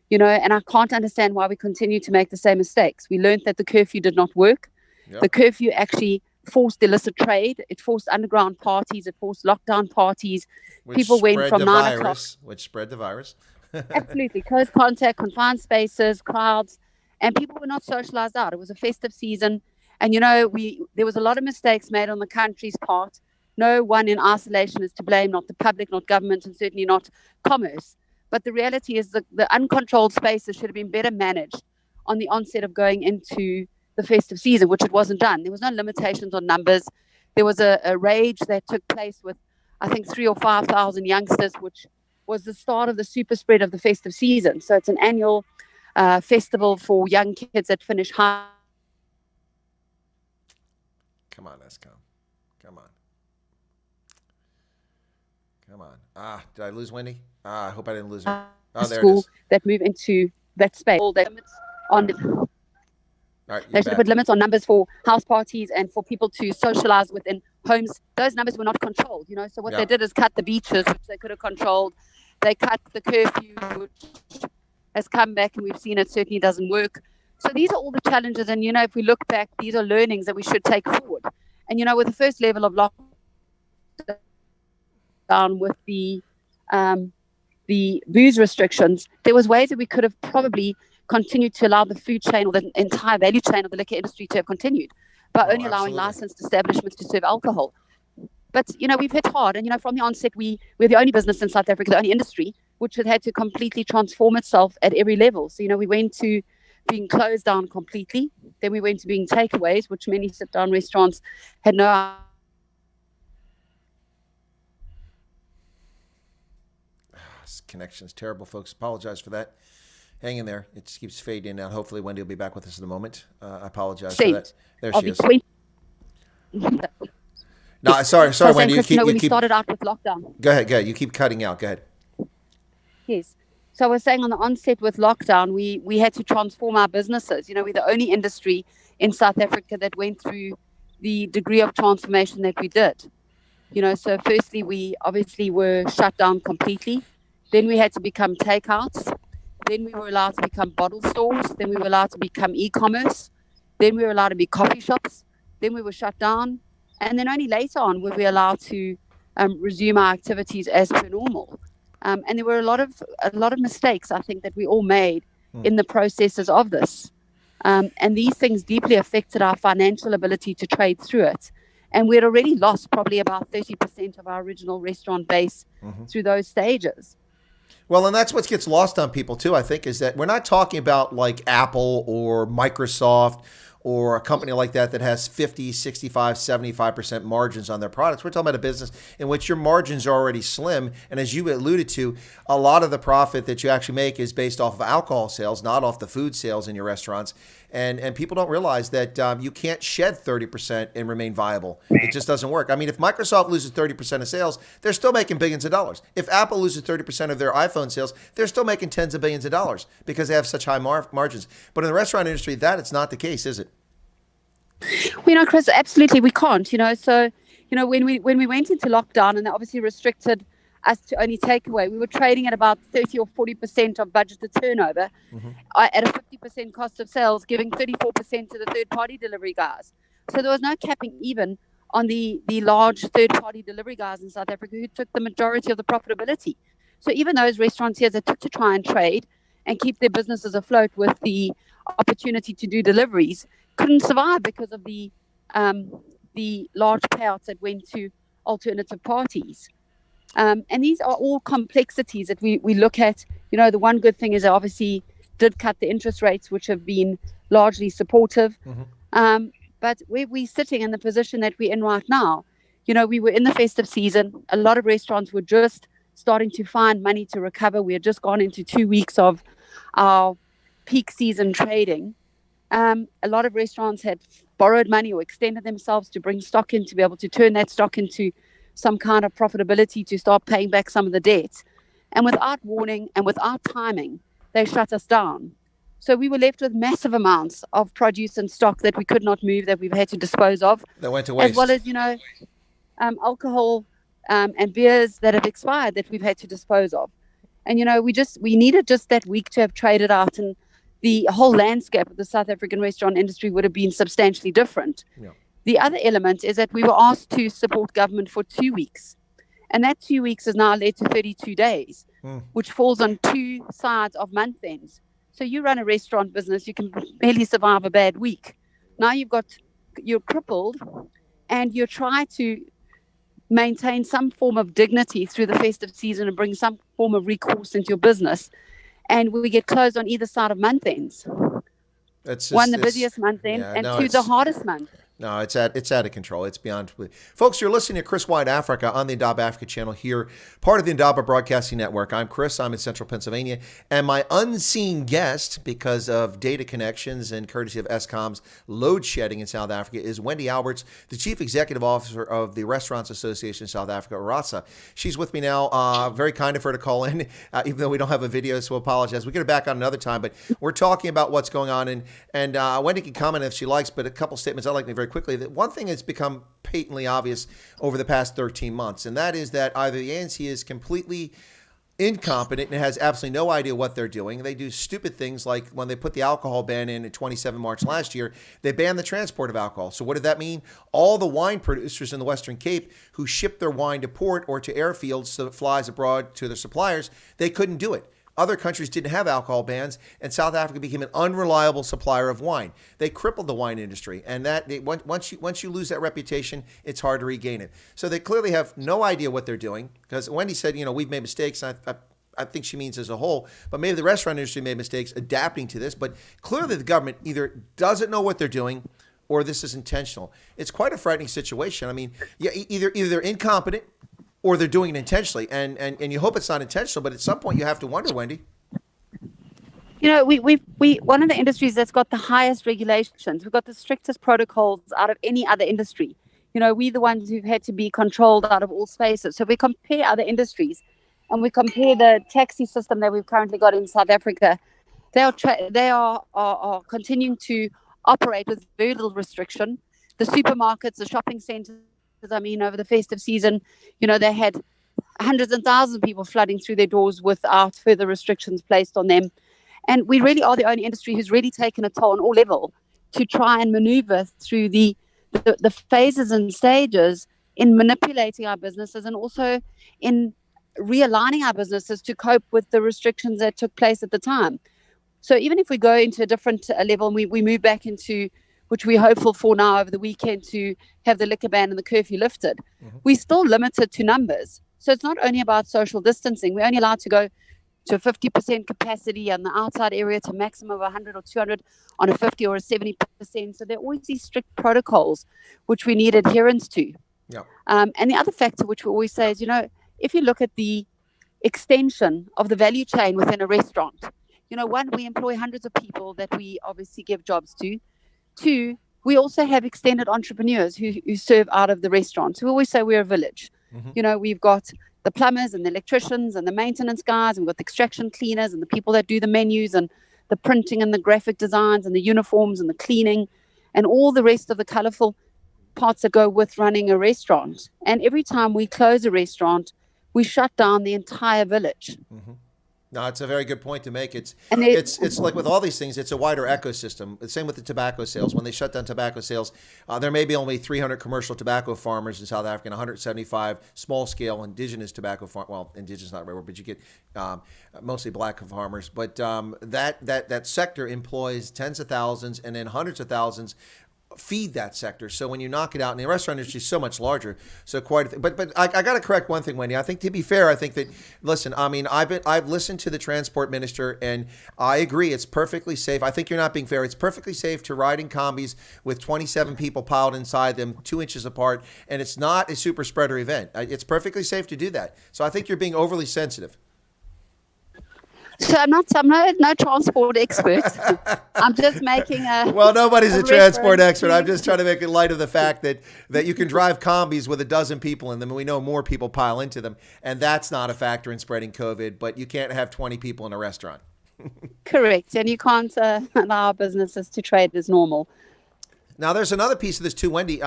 You know, and I can't understand why we continue to make the same mistakes. We learned that the curfew did not work. Yep. The curfew actually forced illicit trade. It forced underground parties. It forced lockdown parties. People went from 9 o'clock. Which spread the virus. Absolutely. Close contact, confined spaces, crowds, and people were not socialized out. It was a festive season. And, you know, there was a lot of mistakes made on the country's part. No one in isolation is to blame, not the public, not government, and certainly not commerce. But the reality is that the uncontrolled spaces should have been better managed on the onset of going into the festive season, which it wasn't done. There was no limitations on numbers. There was a rage that took place with, I think, 3,000 or 5,000 youngsters, which was the start of the super spread of the festive season. So it's an annual festival for young kids that finish high. Come on, Escom. Come on. Did I lose Wendy? I hope I didn't lose her. Oh, there it is. That move into that space. They should have put limits on numbers for house parties and for people to socialize within homes. Those numbers were not controlled, you know. So what they did is cut the beaches, which they could have controlled. They cut the curfew, which has come back, and we've seen it certainly doesn't work. So these are all the challenges. And, you know, if we look back, these are learnings that we should take forward. And, you know, with the first level of lockdown with the booze restrictions, there was ways that we could have probably continued to allow the food chain or the entire value chain of the liquor industry to have continued by only allowing licensed establishments to serve alcohol. But, you know, we've hit hard. And, you know, from the onset, we're the only business in South Africa, the only industry, which had to completely transform itself at every level. So, you know, we went to being closed down completely. Then we went to being takeaways, which many sit-down restaurants had no. This connection's terrible, folks. Apologize for that. Hang in there. It just keeps fading out. Hopefully Wendy will be back with us in a moment. I apologize for that. There she is. No, sorry, Wendy. When we started out with lockdown. Go ahead. You keep cutting out. Go ahead. Yes. So I was saying on the onset with lockdown, we had to transform our businesses. You know, we're the only industry in South Africa that went through the degree of transformation that we did. You know, so firstly, we obviously were shut down completely. Then we had to become takeouts. Then we were allowed to become bottle stores. Then we were allowed to become e-commerce. Then we were allowed to be coffee shops. Then we were shut down. And then only later on were we allowed to resume our activities as per normal. And there were a lot of mistakes, I think, that we all made in the processes of this. And these things deeply affected our financial ability to trade through it. And we had already lost probably about 30% of our original restaurant base through those stages. Well, and that's what gets lost on people, too, I think, is that we're not talking about like Apple or Microsoft or a company like that has 50, 65, 75% margins on their products. We're talking about a business in which your margins are already slim. And as you alluded to, a lot of the profit that you actually make is based off of alcohol sales, not off the food sales in your restaurants. And people don't realize that you can't shed 30% and remain viable. It just doesn't work. I mean, if Microsoft loses 30% of sales, they're still making billions of dollars. If Apple loses 30% of their iPhone sales, they're still making tens of billions of dollars because they have such high margins. But in the restaurant industry, it's not the case, is it? You know, Chris, absolutely we can't. You know, so you know when we went into lockdown and they obviously restricted us to only take away. We were trading at about 30 or 40% of budgeted turnover at a 50% cost of sales, giving 34% to the third-party delivery guys. So there was no capping even on the large third-party delivery guys in South Africa who took the majority of the profitability. So even those restaurateurs that took to try and trade and keep their businesses afloat with the opportunity to do deliveries couldn't survive because of the large payouts that went to alternative parties. And these are all complexities that we look at. You know, the one good thing is they obviously did cut the interest rates, which have been largely supportive. But we're sitting in the position that we're in right now. You know, we were in the festive season. A lot of restaurants were just starting to find money to recover. We had just gone into 2 weeks of our peak season trading. A lot of restaurants had borrowed money or extended themselves to bring stock in to be able to turn that stock into some kind of profitability to start paying back some of the debts. And without warning and without timing, they shut us down. So we were left with massive amounts of produce and stock that we could not move, that we've had to dispose of. That went to waste. As well as, you know, alcohol and beers that have expired that we've had to dispose of. And, you know, we needed just that week to have traded out, and the whole landscape of the South African restaurant industry would have been substantially different. Yeah. The other element is that we were asked to support government for 2 weeks. And that 2 weeks has now led to 32 days, which falls on two sides of month ends. So you run a restaurant business, you can barely survive a bad week. Now you're crippled, and you're trying to maintain some form of dignity through the festive season and bring some form of recourse into your business. And we get closed on either side of month ends. One, the busiest month end, and two, the hardest month. No, it's out of control. It's beyond. Folks, you're listening to Chris White Africa on the Indaba Africa channel here, part of the Indaba Broadcasting Network. I'm Chris. I'm in Central Pennsylvania. And my unseen guest, because of data connections and courtesy of Eskom's load shedding in South Africa, is Wendy Alberts, the Chief Executive Officer of the Restaurants Association of South Africa, RASA. She's with me now. Very kind of her to call in, even though we don't have a video, so apologize. We'll get her back on another time. But we're talking about what's going on. And Wendy can comment if she likes, but a couple statements I'd like to make very quickly. That one thing that's become patently obvious over the past 13 months, and that is that either the ANC is completely incompetent and has absolutely no idea what they're doing. They do stupid things like when they put the alcohol ban in 27 March last year, they banned the transport of alcohol. So what did that mean? All the wine producers in the Western Cape who ship their wine to port or to airfields so it flies abroad to their suppliers, they couldn't do it. Other countries didn't have alcohol bans, and South Africa became an unreliable supplier of wine. They crippled the wine industry, and once you lose that reputation, it's hard to regain it. So they clearly have no idea what they're doing, because Wendy said, you know, we've made mistakes, and I think she means as a whole, but maybe the restaurant industry made mistakes adapting to this, but clearly the government either doesn't know what they're doing or this is intentional. It's quite a frightening situation. I mean, yeah, either they're incompetent or they're doing it intentionally, and you hope it's not intentional, but at some point you have to wonder, Wendy. You know, we one of the industries that's got the highest regulations. We've got the strictest protocols out of any other industry. You know, we're the ones who've had to be controlled out of all spaces. So we compare other industries, and we compare the taxi system that we've currently got in South Africa. They are continuing to operate with very little restriction. The supermarkets, the shopping centers, I mean, over the festive season, you know, they had hundreds and thousands of people flooding through their doors without further restrictions placed on them. And we really are the only industry who's really taken a toll on all level to try and maneuver through the phases and stages in manipulating our businesses and also in realigning our businesses to cope with the restrictions that took place at the time. So even if we go into a different level and we move back into, which we're hopeful for now over the weekend, to have the liquor ban and the curfew lifted, we're still limited to numbers. So it's not only about social distancing. We're only allowed to go to a 50% capacity on the outside area to maximum of 100 or 200 on a 50 or a 70%. So there are always these strict protocols which we need adherence to. Yeah. And the other factor which we always say is, you know, if you look at the extension of the value chain within a restaurant, you know, one, we employ hundreds of people that we obviously give jobs to. Two, we also have extended entrepreneurs who serve out of the restaurants. We always say we're a village. You know, we've got the plumbers and the electricians and the maintenance guys, and we've got the extraction cleaners and the people that do the menus and the printing and the graphic designs and the uniforms and the cleaning and all the rest of the colorful parts that go with running a restaurant. And every time we close a restaurant, we shut down the entire village. No, it's a very good point to make. It's And it's like with all these things, it's a wider ecosystem. The same with the tobacco sales. When they shut down tobacco sales, there may be only 300 commercial tobacco farmers in South Africa and 175 small-scale indigenous tobacco farm. Well, indigenous not the right word, but you get mostly black farmers. But that sector employs tens of thousands and then hundreds of thousands feed that sector. So when you knock it out, and the restaurant industry is so much larger, so quite. But I got to correct one thing, Wendy. I think to be fair, I think that listen. I mean, I've listened to the transport minister, and I agree it's perfectly safe. I think you're not being fair. It's perfectly safe to ride in combis with 27 people piled inside them, 2 inches apart, and it's not a super spreader event. It's perfectly safe to do that. So I think you're being overly sensitive. So I'm no transport expert. I'm just making a. Well, nobody's a transport expert. to- I'm just trying to make it light of the fact that you can drive combis with a dozen people in them, and we know more people pile into them, and that's not a factor in spreading COVID. But you can't have 20 people in a restaurant. Correct, and you can't allow businesses to trade as normal. Now, there's another piece of this too, Wendy.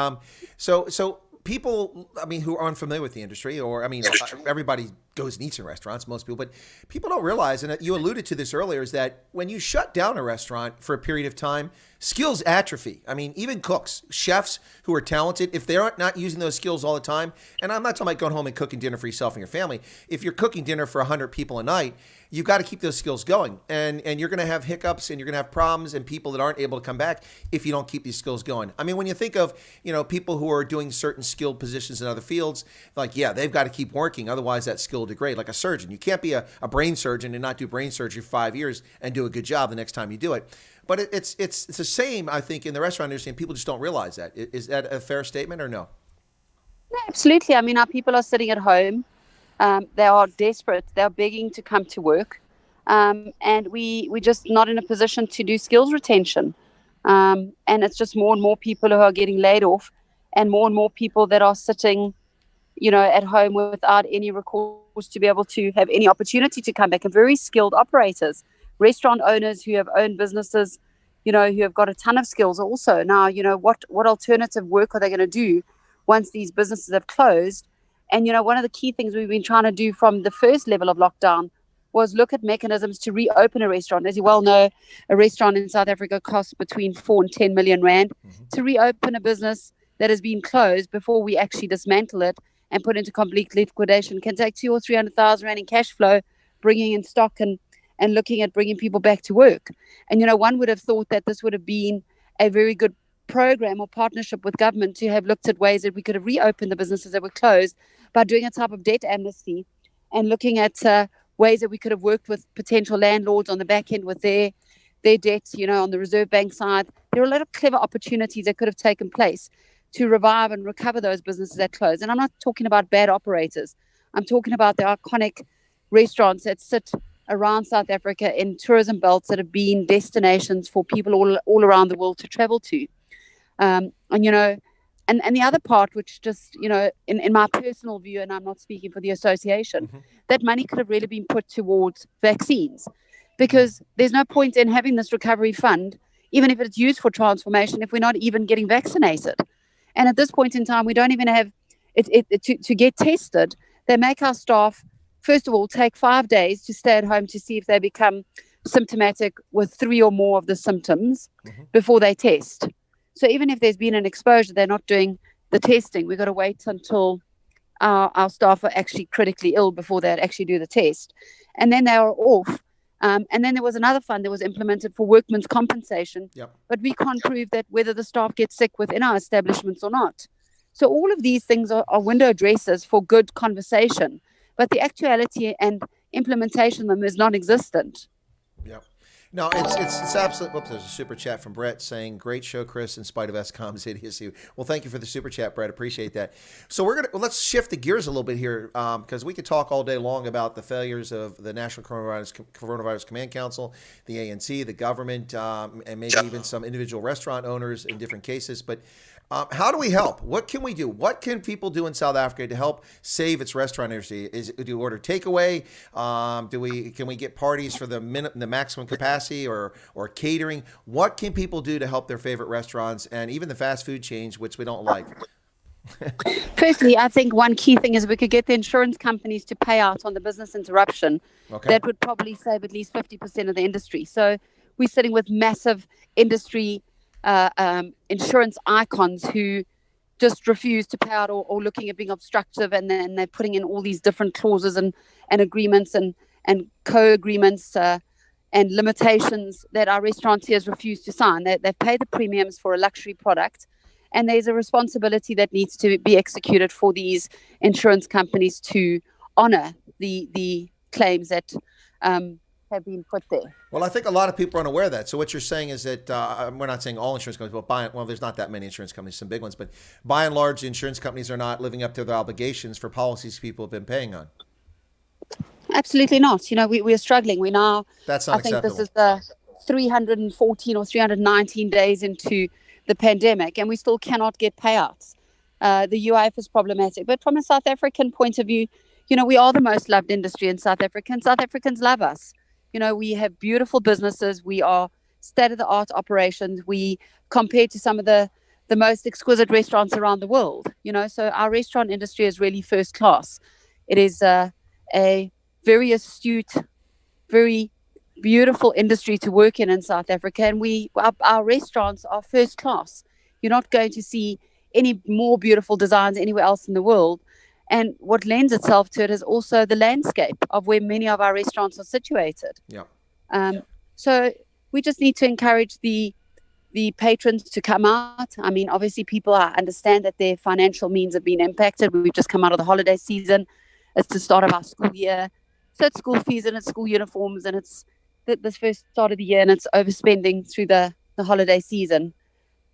So people, I mean, who are unfamiliar with the industry, or I mean, everybody goes and eats in restaurants, most people, but people don't realize, and you alluded to this earlier, is that when you shut down a restaurant for a period of time, skills atrophy. I mean, even cooks, chefs who are talented, if they're not using those skills all the time, and I'm not talking about going home and cooking dinner for yourself and your family. If you're cooking dinner for 100 people a night, you've got to keep those skills going, and you're going to have hiccups and you're going to have problems and people that aren't able to come back if you don't keep these skills going. I mean, when you think of, people who are doing certain skilled positions in other fields, like, yeah, they've got to keep working, otherwise that skill will degrade. Like a surgeon, you can't be a brain surgeon and not do brain surgery for 5 years and do a good job the next time you do it. But it's the same, I think, in the restaurant industry, and people just don't realize that. Is that a fair statement or no? No, absolutely. I mean, our people are sitting at home. They are desperate. They're begging to come to work. And we're just not in a position to do skills retention. And it's just more and more people who are getting laid off, and more people that are sitting, at home without any recourse to be able to have any opportunity to come back. And very skilled operators, restaurant owners who have owned businesses, who have got a ton of skills also. Now, what alternative work are they going to do once these businesses have closed? And, one of the key things we've been trying to do from the first level of lockdown was look at mechanisms to reopen a restaurant. As you well know, a restaurant in South Africa costs between 4 and 10 million rand. To reopen a business that has been closed before we actually dismantle it and put into complete liquidation can take 200,000 or 300,000 rand in cash flow, bringing in stock and looking at bringing people back to work. And, one would have thought that this would have been a very good program or partnership with government to have looked at ways that we could have reopened the businesses that were closed by doing a type of debt amnesty and looking at ways that we could have worked with potential landlords on the back end with their debt, on the Reserve Bank side. There are a lot of clever opportunities that could have taken place to revive and recover those businesses that closed. And I'm not talking about bad operators. I'm talking about the iconic restaurants that sit around South Africa in tourism belts that have been destinations for people all around the world to travel to. And the other part, which just, in my personal view, and I'm not speaking for the association, that money could have really been put towards vaccines, because there's no point in having this recovery fund, even if it's used for transformation, if we're not even getting vaccinated. And at this point in time, we don't even have it to get tested. They make our staff, first of all, take 5 days to stay at home to see if they become symptomatic with 3 or more of the symptoms before they test. So even if there's been an exposure, they're not doing the testing. We've got to wait until our staff are actually critically ill before they actually do the test. And then they are off. And then there was another fund that was implemented for workmen's compensation. Yep. But we can't prove that whether the staff get sick within our establishments or not. So all of these things are window dressers for good conversation. But the actuality and implementation of them is non-existent. Yep. No, it's absolutely. Whoops, there's a super chat from Brett saying, "Great show, Chris, in spite of SCOM's idiocy." Well, thank you for the super chat, Brett. Appreciate that. So let's shift the gears a little bit here, because we could talk all day long about the failures of the National Coronavirus Command Council, the ANC, the government, and maybe even some individual restaurant owners in different cases. But how do we help? What can we do? What can people do in South Africa to help save its restaurant industry? Do you order takeaway? Can we get parties for the maximum capacity or catering? What can people do to help their favorite restaurants and even the fast food chains, which we don't like? Firstly, I think one key thing is we could get the insurance companies to pay out on the business interruption. Okay. That would probably save at least 50% of the industry. So we're sitting with massive industry insurance icons who just refuse to pay out, or looking at being obstructive, and then they're putting in all these different clauses and agreements and co-agreements and limitations that our restaurateurs refuse to sign. They've paid the premiums for a luxury product, and there's a responsibility that needs to be executed for these insurance companies to honor the claims that have been put there. Well, I think a lot of people are unaware of that. So what you're saying is that we're not saying all insurance companies, but there's not that many insurance companies, some big ones, but by and large, the insurance companies are not living up to their obligations for policies people have been paying on. Absolutely not. We're struggling. That's I think unacceptable. this is the 314 or 319 days into the pandemic, and we still cannot get payouts. The UIF is problematic. But from a South African point of view, we are the most loved industry in South Africa, and South Africans love us. We have beautiful businesses. We are state-of-the-art operations. We, compared to some of the most exquisite restaurants around the world, so our restaurant industry is really first class. It is a very astute, very beautiful industry to work in South Africa, and our restaurants are first class. You're not going to see any more beautiful designs anywhere else in the world. And what lends itself to it is also the landscape of where many of our restaurants are situated. Yeah. So we just need to encourage the patrons to come out. I mean, obviously, people understand that their financial means have been impacted. We've just come out of the holiday season. It's the start of our school year. So it's school fees and it's school uniforms, and it's the first start of the year, and it's overspending through the holiday season.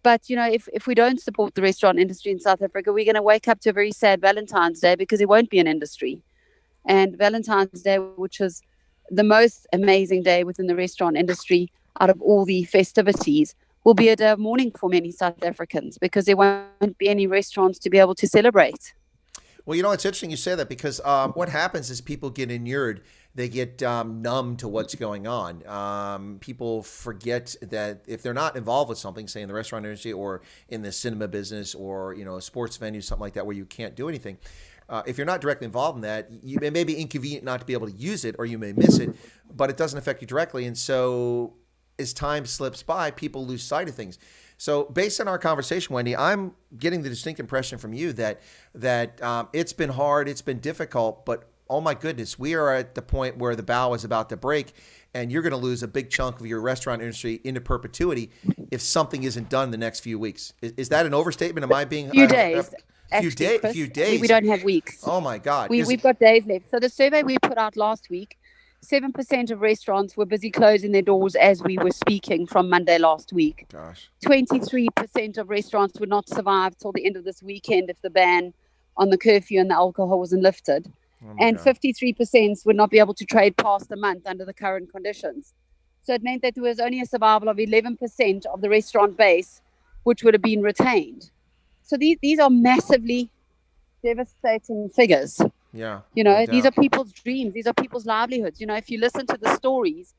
But, if we don't support the restaurant industry in South Africa, we're going to wake up to a very sad Valentine's Day, because it won't be an industry. And Valentine's Day, which is the most amazing day within the restaurant industry out of all the festivities, will be a day of mourning for many South Africans, because there won't be any restaurants to be able to celebrate. Well, it's interesting you say that, because what happens is people get inured. They get numb to what's going on. People forget that if they're not involved with something, say in the restaurant industry or in the cinema business or, a sports venue, something like that, where you can't do anything. If you're not directly involved in that, it may be inconvenient not to be able to use it, or you may miss it, but it doesn't affect you directly. And so as time slips by, people lose sight of things. So based on our conversation, Wendy, I'm getting the distinct impression from you that it's been hard, it's been difficult, but oh my goodness, we are at the point where the bow is about to break, and you're going to lose a big chunk of your restaurant industry into perpetuity if something isn't done the next few weeks. Is that an overstatement? Am I being few days? Few days. We don't have weeks. Oh my God. We've got days left. So the survey we put out last week, 7% of restaurants were busy closing their doors as we were speaking from Monday last week. Gosh. 23% of restaurants would not survive till the end of this weekend if the ban on the curfew and the alcohol wasn't lifted. And 53% would not be able to trade past a month under the current conditions. So it meant that there was only a survival of 11% of the restaurant base, which would have been retained. So these are massively devastating figures. Yeah. These are people's dreams. These are people's livelihoods. If you listen to the stories,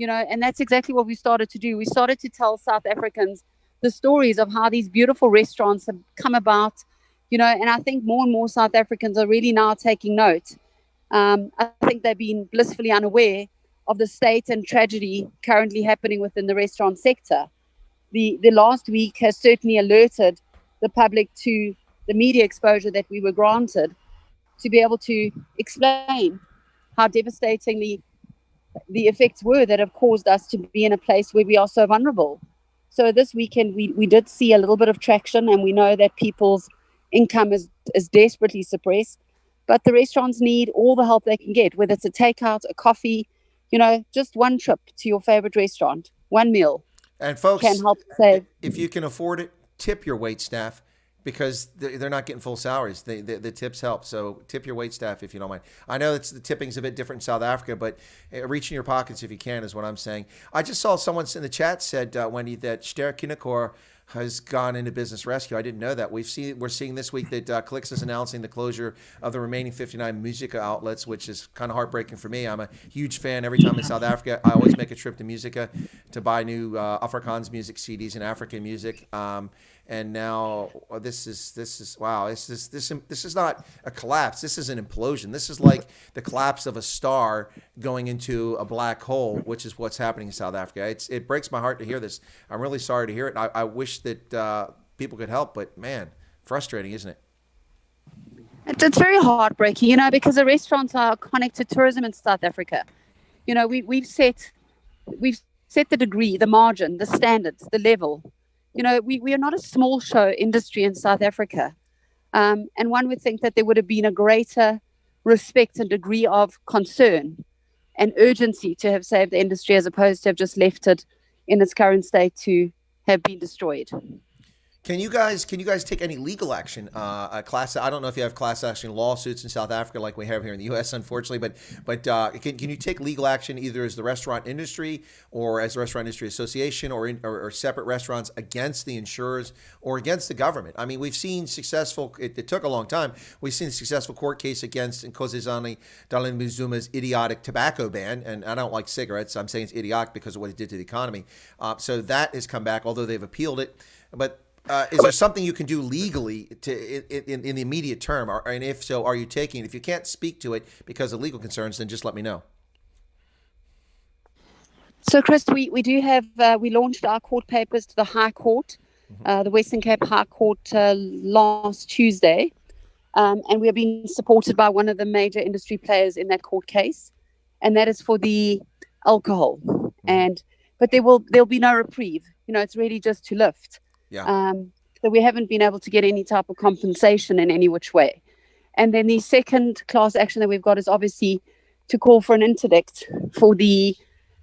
and that's exactly what we started to do. We started to tell South Africans the stories of how these beautiful restaurants have come about. And I think more and more South Africans are really now taking note. I think they've been blissfully unaware of the state and tragedy currently happening within the restaurant sector. The last week has certainly alerted the public to the media exposure that we were granted to be able to explain how devastatingly the effects were that have caused us to be in a place where we are so vulnerable. So this weekend, we did see a little bit of traction, and we know that people's income is desperately suppressed, but the restaurants need all the help they can get, whether it's a takeout, a coffee, just one trip to your favorite restaurant, one meal. And folks, can help save. If you can afford it, tip your wait staff, because they're not getting full salaries. The tips help. So tip your wait staff if you don't mind. I know the tipping's a bit different in South Africa, but reach in your pockets if you can is what I'm saying. I just saw someone in the chat said, Wendy, that Ster-Kinekor has gone into business rescue. I didn't know that. We're seeing this week that Clicks is announcing the closure of the remaining 59 Musica outlets, which is kind of heartbreaking for me. I'm a huge fan. Every time in South Africa, I always make a trip to Musica to buy new Afrikaans music CDs and African music. and now this is wow. This is not a collapse. This is an implosion. This is like the collapse of a star going into a black hole, which is what's happening in South Africa. It breaks my heart to hear this. I'm really sorry to hear it. I wish that people could help, but man, frustrating, isn't it? It's very heartbreaking, because the restaurants are iconic to tourism in South Africa. We've set the degree, the margin, the standards, the level. We are not a small show industry in South Africa. And one would think that there would have been a greater respect and degree of concern and urgency to have saved the industry as opposed to have just left it in its current state to have been destroyed. Can you guys take any legal action? I don't know if you have class action lawsuits in South Africa like we have here in the U.S. Unfortunately, but can you take legal action either as the restaurant industry or as the Restaurant Industry Association or separate restaurants against the insurers or against the government? I mean, we've seen successful. It took a long time. We've seen a successful court case against Nkosazana Dlamini-Zuma's idiotic tobacco ban, and I don't like cigarettes. I'm saying it's idiotic because of what it did to the economy. So that has come back, although they've appealed it, but. Is there something you can do legally in the immediate term? And if so, are you taking it? If you can't speak to it because of legal concerns, then just let me know. So, Chris, we do have, we launched our court papers to the High Court, the Western Cape High Court last Tuesday. And we are being supported by one of the major industry players in that court case. And that is for the alcohol. But there'll be no reprieve. It's really just to lift. Yeah. So we haven't been able to get any type of compensation in any which way. And then the second class action that we've got is obviously to call for an interdict for the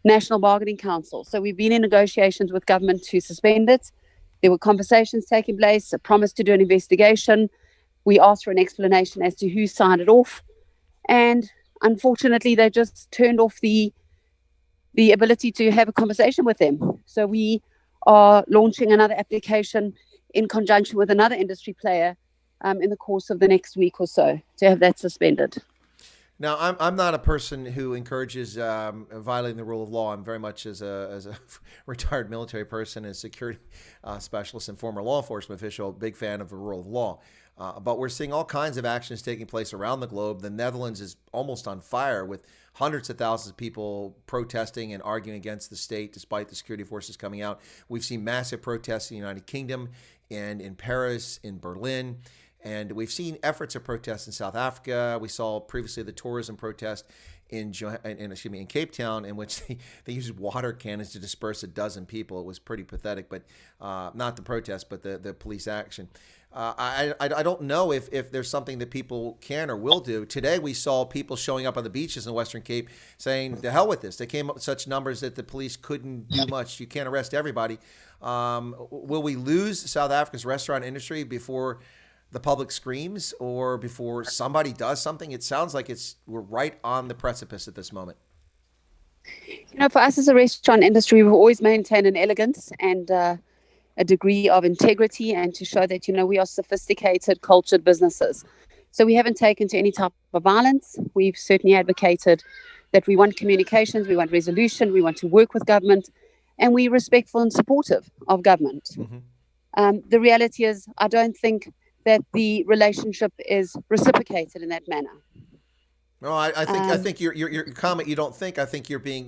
National Bargaining Council. So we've been in negotiations with government to suspend it. There were conversations taking place, a promise to do an investigation. We asked for an explanation as to who signed it off. And unfortunately, they just turned off the ability to have a conversation with them. So we are launching another application in conjunction with another industry player in the course of the next week or so to have that suspended. Now, I'm not a person who encourages violating the rule of law. I'm very much as a retired military person and security specialist and former law enforcement official, a big fan of the rule of law. But we're seeing all kinds of actions taking place around the globe. The Netherlands is almost on fire with hundreds of thousands of people protesting and arguing against the state despite the security forces coming out. We've seen massive protests in the United Kingdom and in Paris, in Berlin. And we've seen efforts of protest in South Africa. We saw previously the tourism protest in Cape Town, in which they used water cannons to disperse a dozen people. It was pretty pathetic, but not the protest, but the police action. I don't know if there's something that people can or will do. Today we saw people showing up on the beaches in the Western Cape saying, "The hell with this." They came up with such numbers that the police couldn't do much. You can't arrest everybody. Will we lose South Africa's restaurant industry before the public screams or before somebody does something? It sounds like we're right on the precipice at this moment. For us as a restaurant industry, we've always maintained an elegance and a degree of integrity and to show that, we are sophisticated, cultured businesses. So we haven't taken to any type of violence. We've certainly advocated that we want communications, we want resolution, we want to work with government, and we're respectful and supportive of government. Mm-hmm. The reality is, I don't think that the relationship is reciprocated in that manner. No, I think your comment. You don't think. I think you're being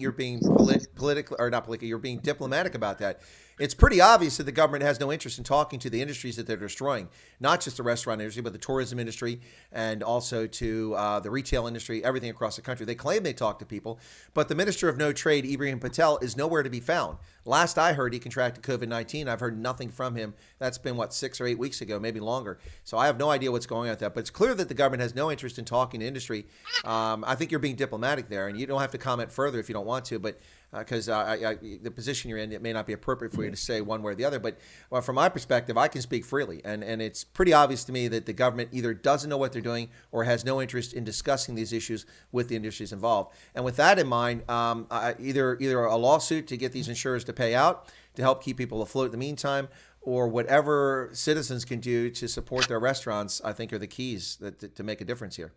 political or not political. You're being diplomatic about that. It's pretty obvious that the government has no interest in talking to the industries that they're destroying, not just the restaurant industry, but the tourism industry and also to the retail industry, everything across the country. They claim they talk to people, but the Minister of No Trade, Ibrahim Patel, is nowhere to be found. Last I heard, he contracted COVID-19. I've heard nothing from him. That's been, 6 or 8 weeks ago, maybe longer. So I have no idea what's going on with that. But it's clear that the government has no interest in talking to industry. I think you're being diplomatic there, and you don't have to comment further if you don't want to, but because the position you're in, it may not be appropriate for you to say one way or the other. But from my perspective, I can speak freely. And it's pretty obvious to me that the government either doesn't know what they're doing or has no interest in discussing these issues with the industries involved. And with that in mind, either a lawsuit to get these insurers to pay out to help keep people afloat in the meantime, or whatever citizens can do to support their restaurants, I think are the keys to make a difference here.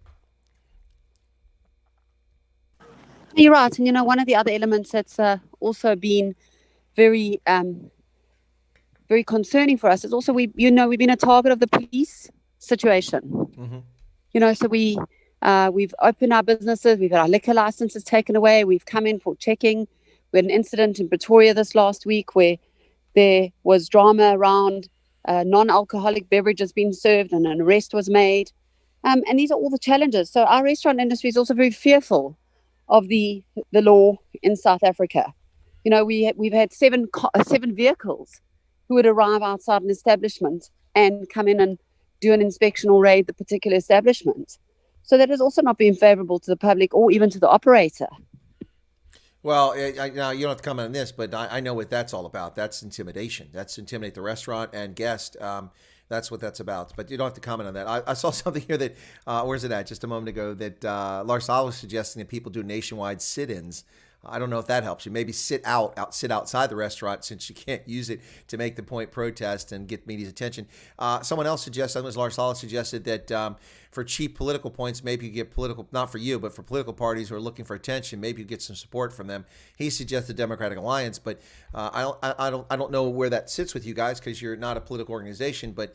You're right. And, one of the other elements that's also been very very concerning for us is also we've been a target of the police situation. So we've opened our businesses, we've had our liquor licenses taken away, we've come in for checking. We had an incident in Pretoria this last week where there was drama around non-alcoholic beverages being served and an arrest was made. And these are all the challenges. So our restaurant industry is also very fearful of the law in South Africa. We've had seven vehicles who would arrive outside an establishment and come in and do an inspection or raid the particular establishment. So that has also not been favorable to the public or even to the operator. Well, now you don't have to comment on this, but I know what that's all about. That's intimidation. That's intimidate the restaurant and guest. That's what that's about. But you don't have to comment on that. I saw something here that, where's it at? Just a moment ago, that Lars was suggesting that people do nationwide sit-ins. I don't know if that helps you. Maybe sit outside the restaurant since you can't use it to make the point protest and get media's attention. Someone else suggested, I think it was Lars Salas suggested that for cheap political points, maybe you get political, not for you, but for political parties who are looking for attention, maybe you get some support from them. He suggested Democratic Alliance, but I don't know where that sits with you guys because you're not a political organization, but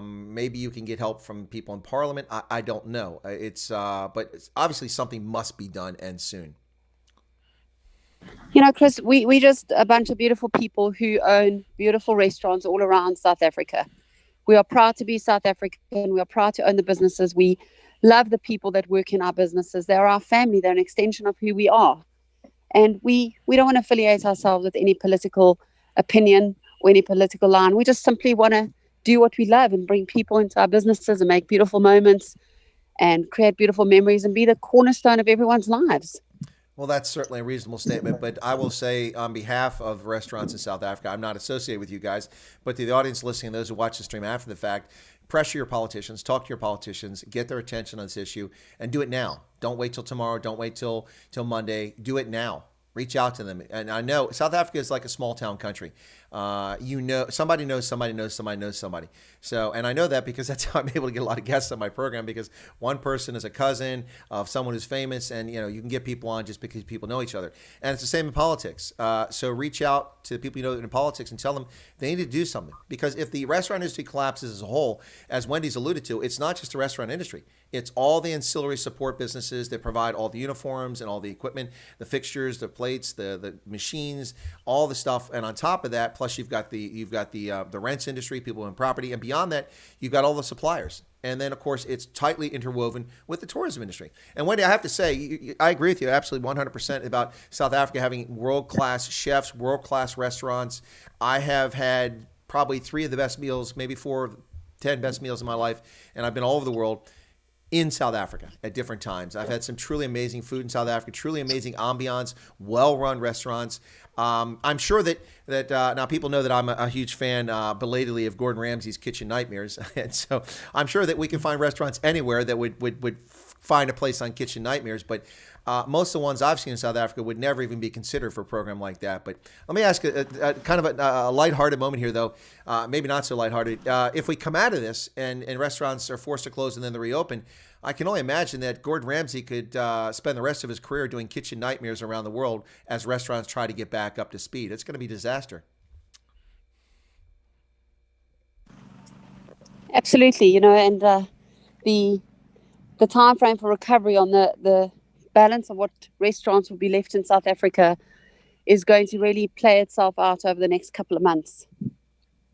maybe you can get help from people in Parliament. I don't know. But obviously something must be done and soon. Chris, we just a bunch of beautiful people who own beautiful restaurants all around South Africa. We are proud to be South African. We are proud to own the businesses. We love the people that work in our businesses. They're our family. They're an extension of who we are. And we don't want to affiliate ourselves with any political opinion or any political line. We just simply want to do what we love and bring people into our businesses and make beautiful moments and create beautiful memories and be the cornerstone of everyone's lives. Well, that's certainly a reasonable statement, but I will say on behalf of restaurants in South Africa, I'm not associated with you guys, but to the audience listening, those who watch the stream after the fact, pressure your politicians, talk to your politicians, get their attention on this issue, and do it now. Don't wait till tomorrow. Don't wait till Monday. Do it now. Reach out to them. And I know South Africa is like a small town country. Somebody knows somebody knows somebody knows somebody. So, and I know that because that's how I'm able to get a lot of guests on my program, because one person is a cousin of someone who's famous, and you can get people on just because people know each other. And it's the same in politics. So reach out to the people you know in politics and tell them they need to do something. Because if the restaurant industry collapses as a whole, as Wendy's alluded to, it's not just the restaurant industry. It's all the ancillary support businesses that provide all the uniforms and all the equipment, the fixtures, the plates, the machines, all the stuff. And on top of that, plus you've got the rents industry, people in property, and beyond that, you've got all the suppliers. And then, of course, it's tightly interwoven with the tourism industry. And Wendy, I have to say, I agree with you absolutely 100% about South Africa having world-class chefs, world-class restaurants. I have had probably 3 of the best meals, maybe 4 of 10 best meals in my life, and I've been all over the world in South Africa at different times. I've had some truly amazing food in South Africa, truly amazing ambiance, well-run restaurants. I'm sure that now people know that I'm a huge fan, belatedly, of Gordon Ramsay's Kitchen Nightmares, and so I'm sure that we can find restaurants anywhere that would find a place on Kitchen Nightmares. But most of the ones I've seen in South Africa would never even be considered for a program like that. But let me ask a kind of a lighthearted moment here, though, maybe not so lighthearted. If we come out of this and restaurants are forced to close and then they reopen, I can only imagine that Gordon Ramsay could spend the rest of his career doing Kitchen Nightmares around the world as restaurants try to get back up to speed. It's going to be a disaster. Absolutely, and the time frame for recovery on the balance of what restaurants will be left in South Africa is going to really play itself out over the next couple of months.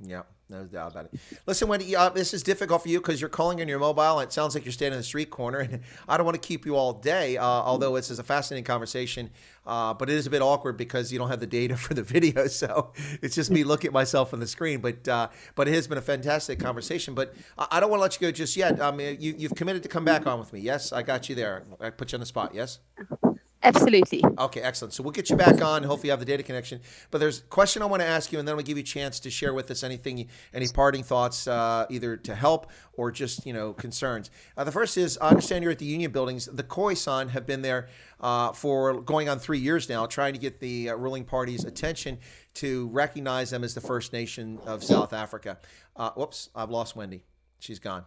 Yeah, no doubt about it. Listen, Wendy, this is difficult for you because you're calling on your mobile. And it sounds like you're standing in the street corner, and I don't want to keep you all day, although this is a fascinating conversation. But it is a bit awkward because you don't have the data for the video, so it's just me looking at myself on the screen. But it has been a fantastic conversation. But I don't want to let you go just yet. You've committed to come back on with me. Yes, I got you there. I put you on the spot. Yes. Absolutely. Okay, excellent. So we'll get you back on. Hopefully you have the data connection. But there's a question I want to ask you, and then we'll give you a chance to share with us any parting thoughts, either to help or just, concerns. The first is, I understand you're at the Union Buildings. The Khoisan have been there for going on 3 years now, trying to get the ruling party's attention to recognize them as the First Nation of South Africa. Whoops, I've lost Wendy. She's gone.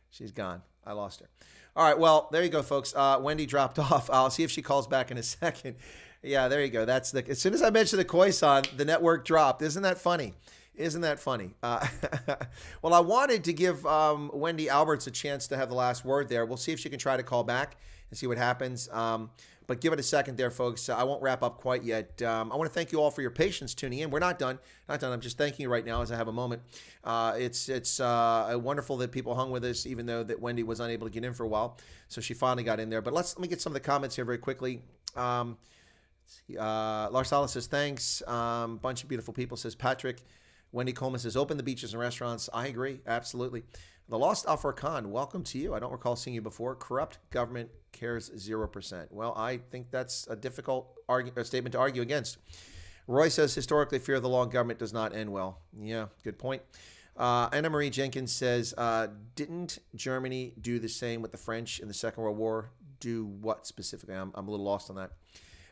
She's gone. I lost her. All right, well, there you go, folks. Wendy dropped off. I'll see if she calls back in a second. Yeah, there you go. That's the. As soon as I mentioned the Khoisan, the network dropped. Isn't that funny? Isn't that funny? Well, I wanted to give Wendy Alberts a chance to have the last word there. We'll see if she can try to call back and see what happens. But give it a second there, folks. I won't wrap up quite yet. I want to thank you all for your patience tuning in. We're not done. Not done. I'm just thanking you right now as I have a moment. It's wonderful that people hung with us, even though that Wendy was unable to get in for a while. So she finally got in there. But let me get some of the comments here very quickly. Lars Salas says, thanks. Bunch of beautiful people, says Patrick. Wendy Coleman says, open the beaches and restaurants. I agree. Absolutely. The Lost Afar Khan, welcome to you. I don't recall seeing you before. Corrupt government cares 0%. Well, I think that's a difficult statement to argue against. Roy says, historically, fear of the law and government does not end well. Yeah, good point. Anna Marie Jenkins says, didn't Germany do the same with the French in the Second World War? Do what specifically? I'm a little lost on that.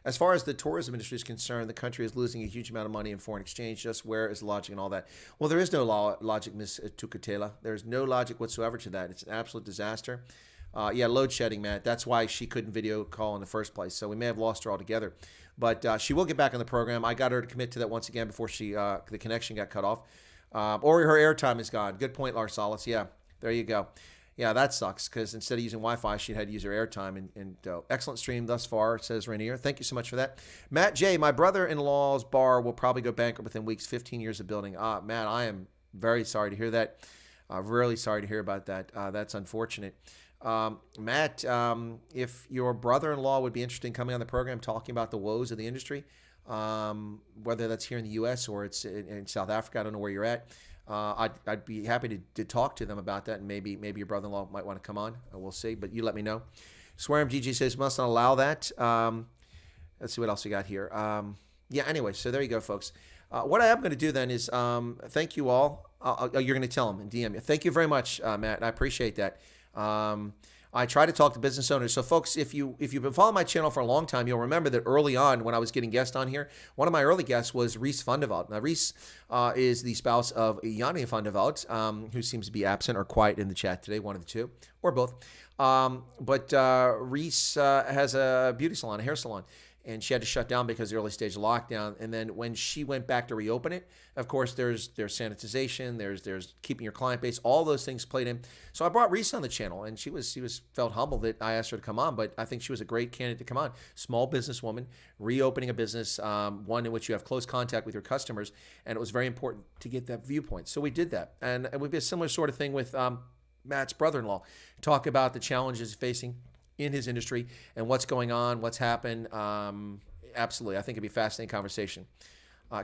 As far as the tourism industry is concerned, the country is losing a huge amount of money in foreign exchange. Just where is the logic and all that? Well, there is no logic, Ms. Tukatela. There's no logic whatsoever to that. It's an absolute disaster. Yeah, load shedding, Matt. That's why she couldn't video call in the first place. So we may have lost her altogether. But she will get back on the program. I got her to commit to that once again before the connection got cut off. Or her airtime is gone. Good point, Lars Salas. Yeah, there you go. Yeah, that sucks because instead of using Wi-Fi, she had to use her airtime. And excellent stream thus far, says Rainier. Thank you so much for that. Matt J., my brother-in-law's bar will probably go bankrupt within weeks, 15 years of building. Matt, I am very sorry to hear that. Really sorry to hear about that. That's unfortunate. Matt, if your brother-in-law would be interested in coming on the program talking about the woes of the industry, whether that's here in the U.S. or it's in South Africa, I don't know where you're at. I'd be happy to talk to them about that, and maybe your brother-in-law might want to come on. We'll see, but you let me know. Swearim GG says must not allow that. Let's see what else we got here. Yeah. Anyway, so there you go, folks. What I am going to do then is thank you all. You're going to tell them and DM you. Thank you very much, Matt. I appreciate that. I try to talk to business owners. So, folks, if you've been following my channel for a long time, you'll remember that early on when I was getting guests on here, one of my early guests was Reese Vandeveld. Now, Reese is the spouse of Yanni Vandeveld, who seems to be absent or quiet in the chat today, one of the two, or both. But Reese has a beauty salon, a hair salon. And she had to shut down because of the early stage of lockdown. And then when she went back to reopen it, of course, there's sanitization, there's keeping your client base, all those things played in. So I brought Reese on the channel, and she felt humbled that I asked her to come on. But I think she was a great candidate to come on. Small businesswoman, reopening a business, one in which you have close contact with your customers, and it was very important to get that viewpoint. So we did that, and it would be a similar sort of thing with Matt's brother-in-law. Talk about the challenges facing in his industry and what's going on, what's happened. Absolutely. I think it'd be a fascinating conversation.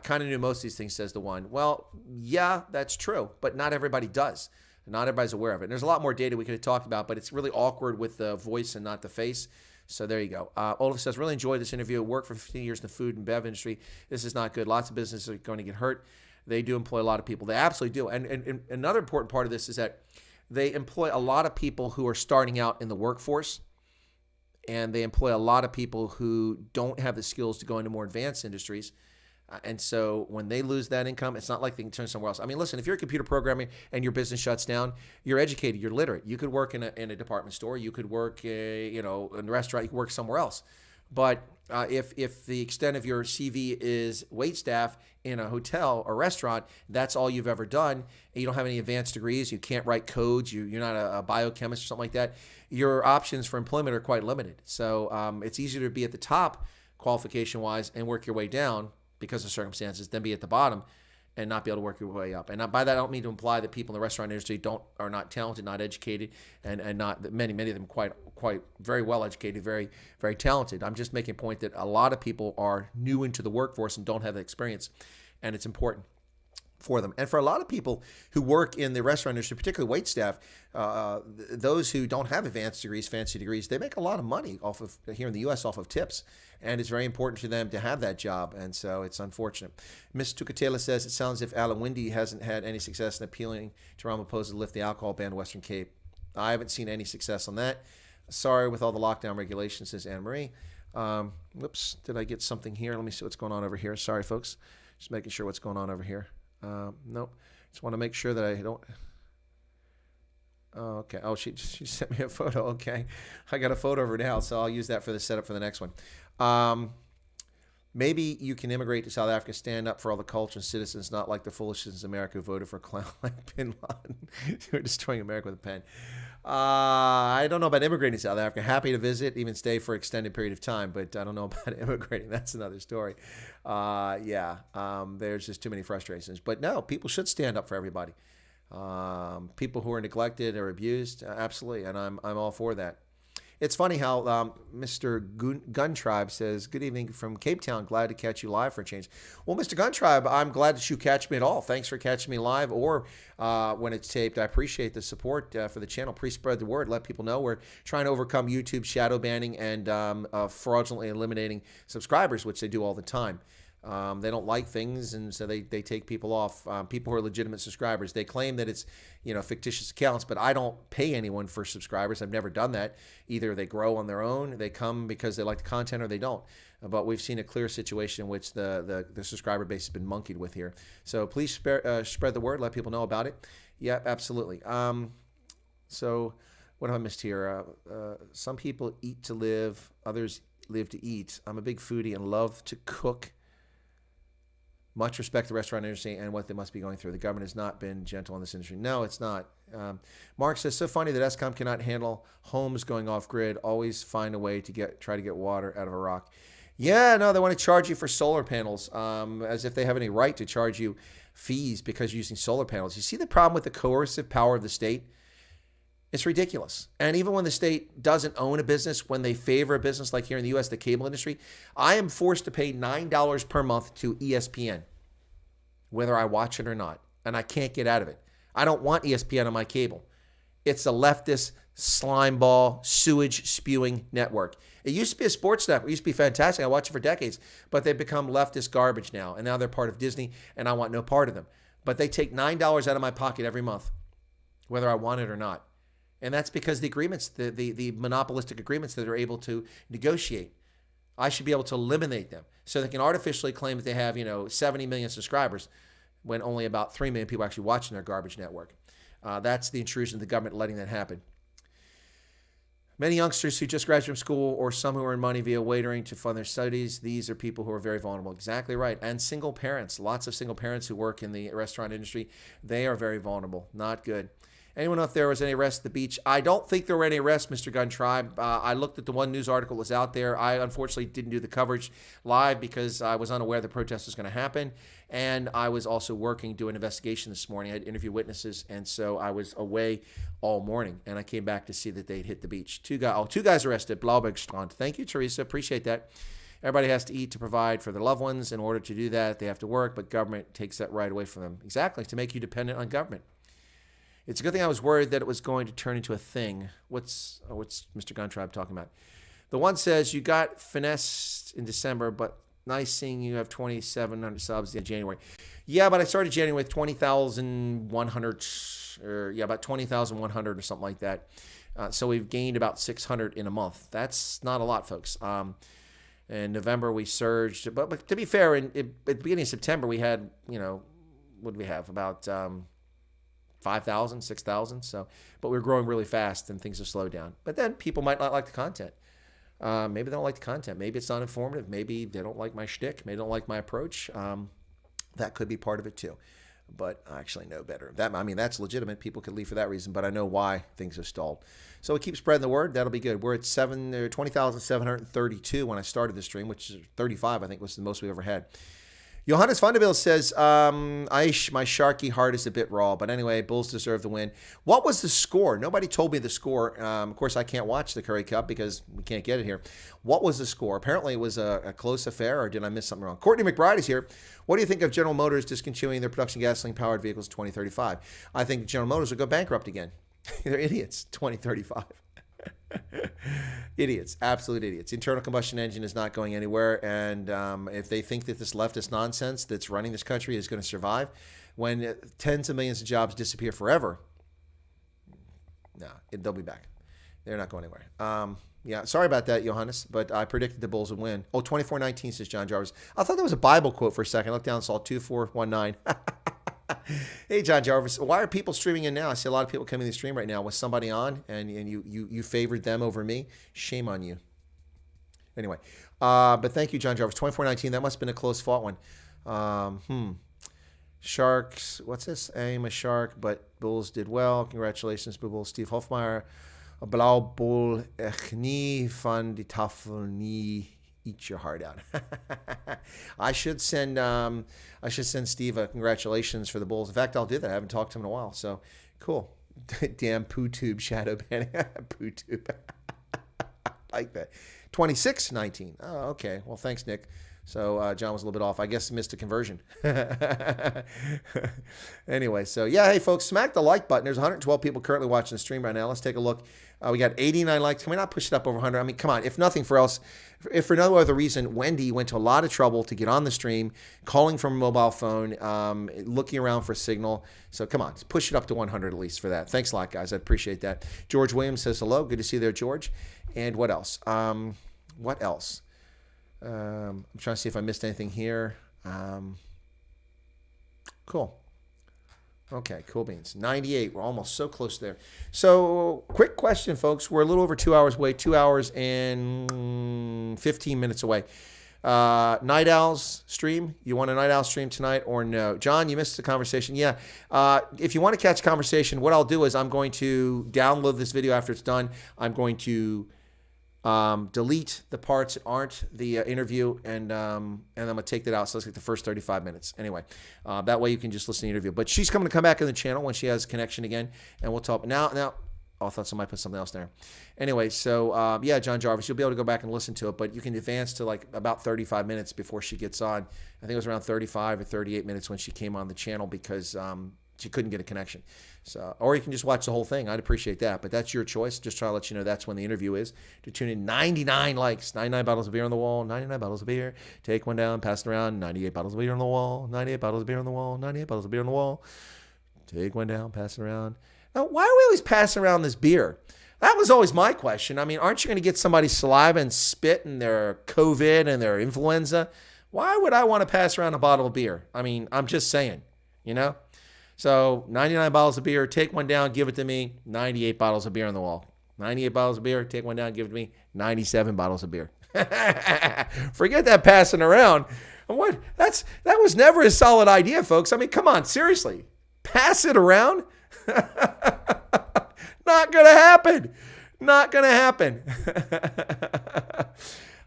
Kind of knew most of these things, says the one. Well, yeah, that's true, but not everybody does. Not everybody's aware of it. And there's a lot more data we could have talked about, but it's really awkward with the voice and not the face. So there you go. Olaf says, really enjoyed this interview. Worked for 15 years in the food and bev industry. This is not good. Lots of businesses are going to get hurt. They do employ a lot of people. They absolutely do. And another important part of this is that they employ a lot of people who are starting out in the workforce. And they employ a lot of people who don't have the skills to go into more advanced industries. And so when they lose that income, it's not like they can turn somewhere else. I mean, listen, if you're a computer programmer and your business shuts down, you're educated, you're literate. You could work in a department store. You could work, in a restaurant. You could work somewhere else. But if the extent of your CV is wait staff in a hotel or restaurant, that's all you've ever done, and you don't have any advanced degrees, you can't write codes, you're not a biochemist or something like that, your options for employment are quite limited. So it's easier to be at the top qualification-wise and work your way down because of circumstances than be at the bottom and not be able to work your way up. And by that, I don't mean to imply that people in the restaurant industry are not talented, not educated, and not many of them quite very well educated, very, very talented. I'm just making a point that a lot of people are new into the workforce and don't have the experience, and it's important for them. And for a lot of people who work in the restaurant industry, particularly wait staff, those who don't have advanced degrees, fancy degrees, they make a lot of money off of here in the U.S. off of tips. And it's very important to them to have that job. And so it's unfortunate. Ms. Tukatela says, it sounds as if Alan Wendy hasn't had any success in appealing to Ramaphosa to lift the alcohol ban in Western Cape. I haven't seen any success on that. Sorry with all the lockdown regulations, says Anne Marie. Whoops, did I get something here? Let me see what's going on over here. Sorry, folks. Just making sure what's going on over here. Nope. Just want to make sure that I don't. Oh, okay. Oh, she sent me a photo. Okay. I got a photo of her now, so I'll use that for the setup for the next one. Maybe you can immigrate to South Africa, stand up for all the culture and citizens, not like the foolishness in America who voted for a clown like Bin Laden. Who are destroying America with a pen. I don't know about immigrating to South Africa. Happy to visit, even stay for an extended period of time, but I don't know about immigrating. That's another story. There's just too many frustrations. But no, people should stand up for everybody. People who are neglected or abused, absolutely, and I'm all for that. It's funny how Mr. Gun Tribe says, good evening from Cape Town. Glad to catch you live for a change. Well, Mr. Gun Tribe, I'm glad that you catch me at all. Thanks for catching me live or when it's taped. I appreciate the support for the channel. Please spread the word. Let people know we're trying to overcome YouTube shadow banning and fraudulently eliminating subscribers, which they do all the time. They don't like things, and so they take people off. People who are legitimate subscribers, they claim that it's fictitious accounts, but I don't pay anyone for subscribers. I've never done that. Either they grow on their own, they come because they like the content, or they don't. But we've seen a clear situation in which the subscriber base has been monkeyed with here. So please spread the word, let people know about it. Yeah, absolutely. So what have I missed here? Some people eat to live, others live to eat. I'm a big foodie and love to cook. Much respect to the restaurant industry and what they must be going through. The government has not been gentle on this industry. No, it's not. Mark says, so funny that ESCOM cannot handle homes going off grid. Always find a way to try to get water out of a rock. Yeah, no, they want to charge you for solar panels, as if they have any right to charge you fees because you're using solar panels. You see the problem with the coercive power of the state? It's ridiculous. And even when the state doesn't own a business, when they favor a business like here in the U.S., the cable industry, I am forced to pay $9 per month to ESPN, whether I watch it or not. And I can't get out of it. I don't want ESPN on my cable. It's a leftist, slime ball, sewage spewing network. It used to be a sports network. It used to be fantastic. I watched it for decades. But they've become leftist garbage now. And now they're part of Disney, and I want no part of them. But they take $9 out of my pocket every month, whether I want it or not. And that's because the agreements, the monopolistic agreements that they're able to negotiate, I should be able to eliminate them so they can artificially claim that they have, 70 million subscribers when only about 3 million people are actually watching their garbage network. That's the intrusion of the government letting that happen. Many youngsters who just graduated from school or some who earn money via waitering to fund their studies, these are people who are very vulnerable. Exactly right. And single parents, lots of single parents who work in the restaurant industry, they are very vulnerable. Not good. Anyone know if there was any arrests at the beach? I don't think there were any arrests, Mr. Gun Tribe. I looked at the one news article that was out there. I unfortunately didn't do the coverage live because I was unaware the protest was going to happen. And I was also working, doing an investigation this morning. I had interviewed witnesses, and so I was away all morning. And I came back to see that they'd hit the beach. Two guys arrested, Blaubergstrand. Thank you, Teresa. Appreciate that. Everybody has to eat to provide for their loved ones. In order to do that, they have to work, but government takes that right away from them. Exactly, to make you dependent on government. It's a good thing I was worried that it was going to turn into a thing. What's Mr. Gun Tribe talking about? The one says, you got finessed in December, but nice seeing you have 2,700 subs in January. Yeah, but I started January with 20,100, about 20,100 or something like that. So we've gained about 600 in a month. That's not a lot, folks. In November, we surged. But to be fair, at the beginning of September, we had, what did we have? About 5,000, 6,000. So, but we're growing really fast and things have slowed down. But then people might not like the content. Maybe they don't like the content. Maybe it's not informative. Maybe they don't like my shtick. Maybe they don't like my approach. That could be part of it too. But I actually know better. That's legitimate. People could leave for that reason, but I know why things have stalled. So we keep spreading the word. That'll be good. We're at 20,732 when I started the stream, which is 35, I think was the most we've ever had. Johannes Vanderbilt says, Aish, my Sharky heart is a bit raw. But anyway, Bulls deserve the win. What was the score? Nobody told me the score. Of course, I can't watch the Curry Cup because we can't get it here. What was the score? Apparently, it was a close affair, or did I miss something wrong? Courtney McBride is here. What do you think of General Motors discontinuing their production gasoline-powered vehicles in 2035? I think General Motors will go bankrupt again. They're idiots, 2035. Idiots, absolute idiots. Internal combustion engine is not going anywhere, and if they think that this leftist nonsense that's running this country is going to survive, when tens of millions of jobs disappear forever, no, they'll be back. They're not going anywhere. Yeah, sorry about that, Johannes, but I predicted the Bulls would win. Oh, 24-19, says John Jarvis. I thought that was a Bible quote for a second. I looked down and saw 2419. Hey, John Jarvis. Why are people streaming in now? I see a lot of people coming to the stream right now with somebody on, and you favored them over me. Shame on you. Anyway, but thank you, John Jarvis. 24-19. That must have been a close fought one. Sharks. What's this? I'm a shark, but Bulls did well. Congratulations, Bulls. Steve Hofmeyer. Blau Bull nie van die Tafel nie. Eat your heart out. I should send Steve a congratulations for the Bulls. In fact, I'll do that. I haven't talked to him in a while. So cool. Damn poo tube shadow banning. Poo tube. Like that. 26-19. Oh, okay. Well, thanks, Nick. So John was a little bit off. I guess missed a conversion. Anyway, so yeah, hey folks, smack the like button. There's 112 people currently watching the stream right now. Let's take a look. We got 89 likes. Can we not push it up over 100? I mean, come on. If nothing for else, if for no other reason, Wendy went to a lot of trouble to get on the stream, calling from a mobile phone, looking around for a signal. So come on, push it up to 100 at least for that. Thanks a lot, guys. I appreciate that. George Williams says hello. Good to see you there, George. And what else? What else? I'm trying to see if I missed anything here. Cool. Okay, cool beans. 98. We're almost so close there. So, quick question, folks. We're a little over 2 hours away. 2 hours and 15 minutes away. Night Owls stream. You want a Night Owl stream tonight or no? John, you missed the conversation. Yeah. If you want to catch conversation, what I'll do is I'm going to download this video after it's done. I'm going to delete the parts that aren't the interview, and I'm going to take that out. So let's get the first 35 minutes. Anyway, that way you can just listen to the interview. But she's coming to come back in the channel when she has connection again, and we'll talk. Now, oh, I thought somebody put something else there. Anyway, so yeah, John Jarvis, you'll be able to go back and listen to it, but you can advance to like about 35 minutes before she gets on. I think it was around 35 or 38 minutes when she came on the channel because she couldn't get a connection. So, or you can just watch the whole thing. I'd appreciate that, but that's your choice. Just try to let you know that's when the interview is. To tune in, 99 likes, 99 bottles of beer on the wall, 99 bottles of beer. Take one down, pass it around, 98 bottles of beer on the wall, 98 bottles of beer on the wall, 98 bottles of beer on the wall. Take one down, pass it around. Now, why are we always passing around this beer? That was always my question. I mean, aren't you going to get somebody's saliva and spit and their COVID and their influenza? Why would I want to pass around a bottle of beer? I mean, I'm just saying, you know? So 99 bottles of beer, take one down, give it to me. 98 bottles of beer on the wall. 98 bottles of beer, take one down, give it to me. 97 bottles of beer. Forget that passing around. What? That was never a solid idea, folks. I mean, come on, seriously. Pass it around? Not going to happen. Not going to happen.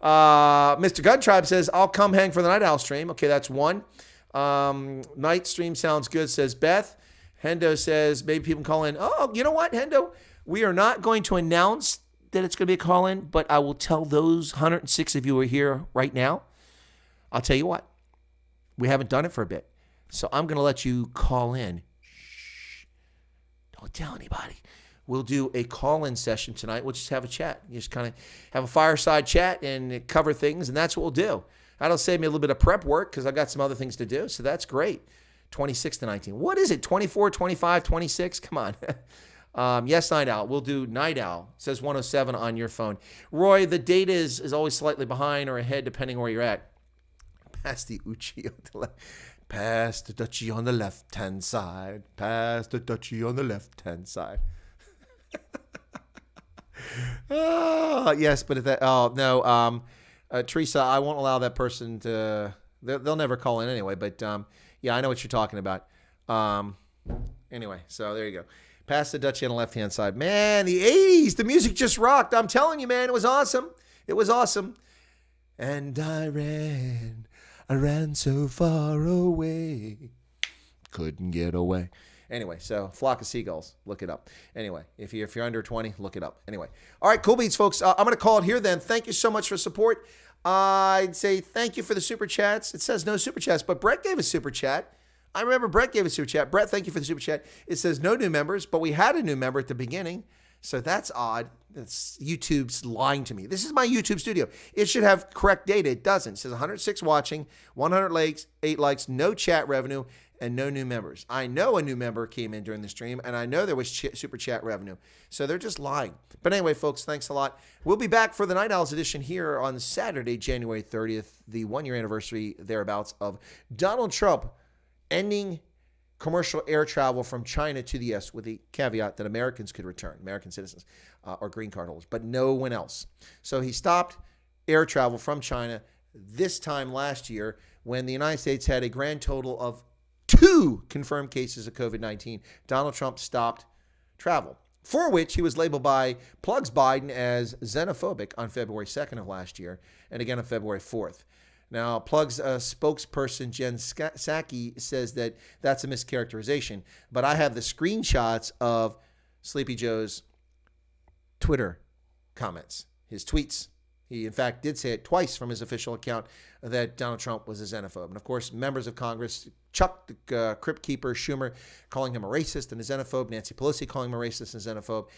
Mr. Gun Tribe says, I'll come hang for the Night Owl stream. Okay, that's one. Night stream sounds good, says Beth. Hendo says, maybe people can call in. Oh, you know what, Hendo? We are not going to announce that it's going to be a call-in, but I will tell those 106 of you who are here right now. I'll tell you what. We haven't done it for a bit. So I'm going to let you call in. Shh. Don't tell anybody. We'll do a call-in session tonight. We'll just have a chat. You just kind of have a fireside chat and cover things, and that's what we'll do. That'll save me a little bit of prep work because I got some other things to do. So that's great. 26-19. What is it? 24, 25, 26? Come on. Yes, Night Owl. We'll do Night Owl. It says 107 on your phone. Roy, the data is always slightly behind or ahead depending where you're at. Pass the Uchi on the left. Pass the Dutchie on the left-hand side. Pass the Dutchie on the left-hand side. Oh, yes, but if that, oh, no, Teresa, I won't allow that person to, they'll never call in anyway, but yeah, I know what you're talking about. Anyway, so there you go. Pass the Dutchie on the left-hand side. Man, the 80s, the music just rocked. I'm telling you, man, it was awesome. It was awesome. And I ran so far away, couldn't get away. Anyway, so Flock of Seagulls, look it up. Anyway, if you're under 20, look it up. Anyway, all right, cool beats, folks. I'm going to call it here then. Thank you so much for support. I'd say thank you for the super chats. It says no super chats, but Brett gave a super chat. I remember Brett gave a super chat. Brett, thank you for the super chat. It says no new members, but we had a new member at the beginning, so that's odd. That's YouTube's lying to me. This is my YouTube studio. It should have correct data. It doesn't. It says 106 watching, 100 likes, 8 likes, no chat revenue, and no new members. I know a new member came in during the stream, and I know there was super chat revenue. So they're just lying. But anyway, folks, thanks a lot. We'll be back for the Night Owls edition here on Saturday, January 30th, the 1-year anniversary thereabouts of Donald Trump ending commercial air travel from China to the U.S. with the caveat that Americans could return, American citizens or green card holders, but no one else. So he stopped air travel from China this time last year when the United States had a grand total of 2 confirmed cases of COVID-19. Donald Trump stopped travel, for which he was labeled by Plugs Biden as xenophobic on February 2nd of last year and again on February 4th. Now, Plugs spokesperson Jen Psaki says that that's a mischaracterization, but I have the screenshots of Sleepy Joe's Twitter comments, his tweets. He, in fact, did say it twice from his official account that Donald Trump was a xenophobe. And, of course, members of Congress, Chuck, the Crypt Keeper, Schumer, calling him a racist and a xenophobe, Nancy Pelosi calling him a racist and a xenophobe.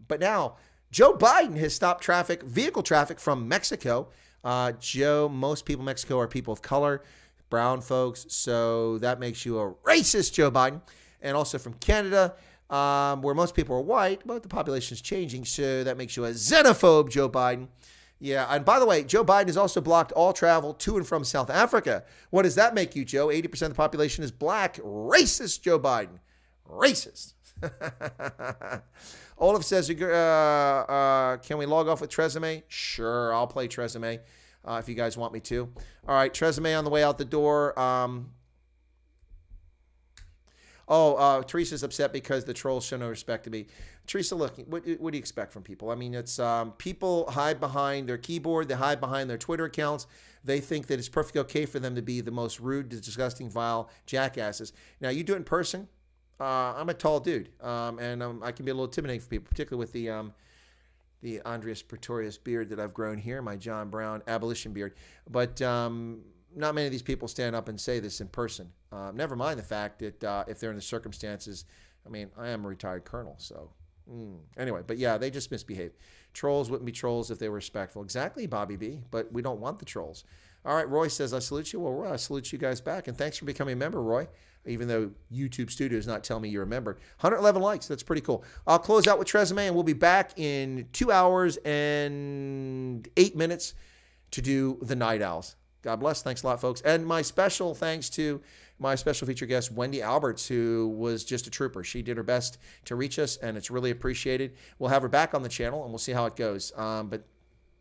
But now Joe Biden has stopped vehicle traffic from Mexico. Most people in Mexico are people of color, brown folks. So that makes you a racist, Joe Biden. And also from Canada, where most people are white, but the population is changing. So that makes you a xenophobe, Joe Biden. Yeah. And by the way, Joe Biden has also blocked all travel to and from South Africa. What does that make you, Joe? 80% of the population is black. Racist, Joe Biden. Racist. Olaf says, can we log off with Tresemme? Sure, I'll play Tresemme if you guys want me to. All right, Tresemme on the way out the door. Teresa's upset because the trolls show no respect to me. Teresa, look, what do you expect from people? I mean, it's people hide behind their keyboard. They hide behind their Twitter accounts. They think that it's perfectly okay for them to be the most rude, disgusting, vile jackasses. Now, you do it in person. I'm a tall dude, and I can be a little intimidating for people, particularly with the Andreas Pretorius beard that I've grown here, my John Brown abolition beard. But not many of these people stand up and say this in person. Never mind the fact that if they're in the circumstances, I mean, I am a retired colonel, so anyway. But yeah, they just misbehave. Trolls wouldn't be trolls if they were respectful. Exactly, Bobby B. But we don't want the trolls. All right, Roy says, I salute you. Well, Roy, I salute you guys back, and thanks for becoming a member, Roy. Even though YouTube Studio is not telling me you're a member. 111 likes. That's pretty cool. I'll close out with Tresemme, and we'll be back in 2 hours and 8 minutes to do the Night Owls. God bless. Thanks a lot, folks. And my special thanks to my special feature guest, Wendy Alberts, who was just a trooper. She did her best to reach us, and it's really appreciated. We'll have her back on the channel, and we'll see how it goes. But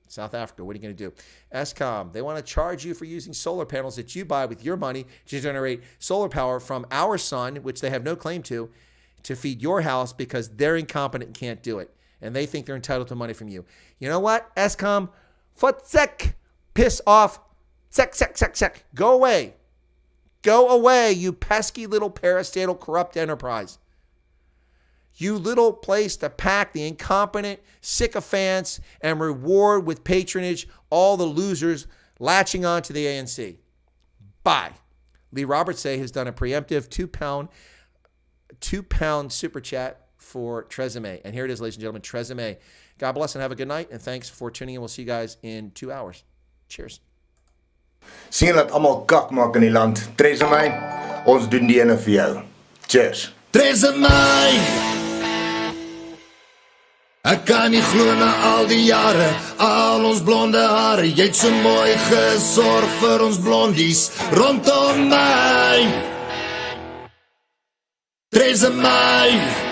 South Africa, what are you going to do? Eskom, they want to charge you for using solar panels that you buy with your money to generate solar power from our sun, which they have no claim to feed your house because they're incompetent and can't do it. And they think they're entitled to money from you. You know what, Eskom? Futsek, piss off. Sek. Go away. Go away, you pesky little parastatal corrupt enterprise. You little place to pack the incompetent sycophants and reward with patronage all the losers latching on to the ANC. Bye. Lee Roberts has done a preemptive £2 super chat for Tresemme. And here it is, ladies and gentlemen, Tresemme. God bless and have a good night. And thanks for tuning in. We'll see you guys in 2 hours. Cheers. Sien dat almal kak maak in die land. Tresemme, ons doen die ene vir jou. Cheers. Tresemme. Ek kan nie glo na al die jare, al ons blonde hare, jy het so mooi gesorg vir ons blondies rondom my. Tresemme.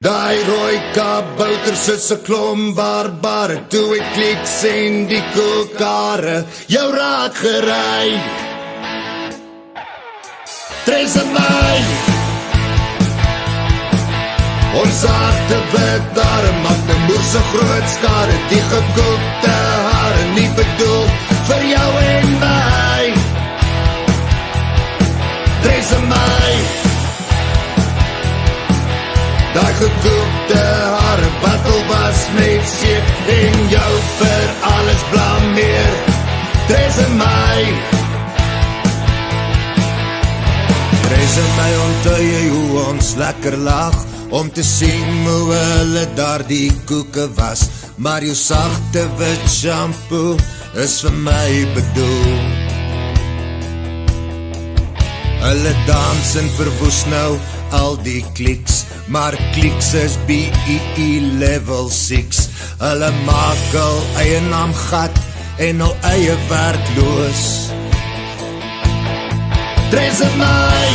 Daai rooi kabouter soos 'n klomp barbare, toe ek kliks en die kokare jou raak gery. Tresemme. Ons harte wit daar maak die moerse groot skade, die gekookte hare nie bedoel vir jou en my. Tresemme. Daai gekookte hare wat al was met seep en jou vir alles blameer. Tresemme. Tresemme, onthou jy hoe ons lekker lag om te sien hoe hulle daar die koeke was, maar jou sagte wit shampoo is vir my bedoel. Hulle dans en verwoes nou al die kliks, maar kliks is BEE level 6. Hulle maak al eie naam gat en al eie werkloos. Theresa my.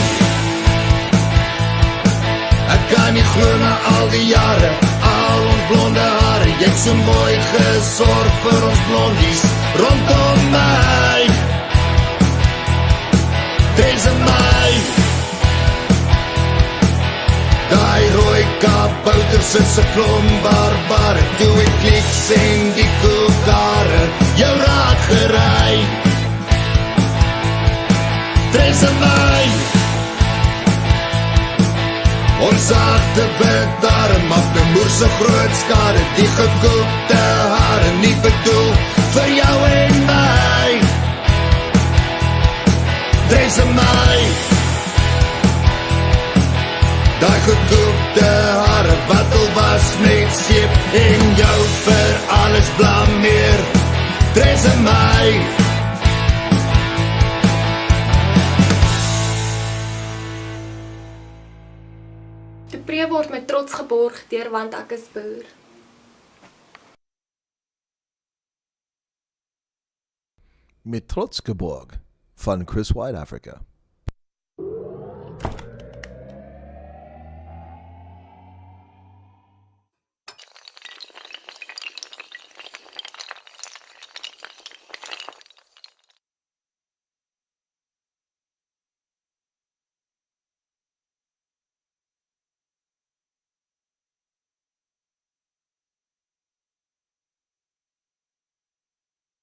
Ek kan nie glo na al die jare, al ons blonde hare, jy het so mooi gesorg vir ons blondies rondom my. Theresa my. Daai rooi kabouter sit se klomp barbare, toe ek kliks en die koekare jou raak gery. Theresa my. Ons sagte wit darm af die moer so groot skade, die gekookte hare nie bedoel vir jou en my. Theresa my. Daai gekookte hare wat al was met seep en jou vir alles blameer. Theresa my. Die pree word met trots geborg deur want ek is boer. Met trots geborg van Chris White Africa.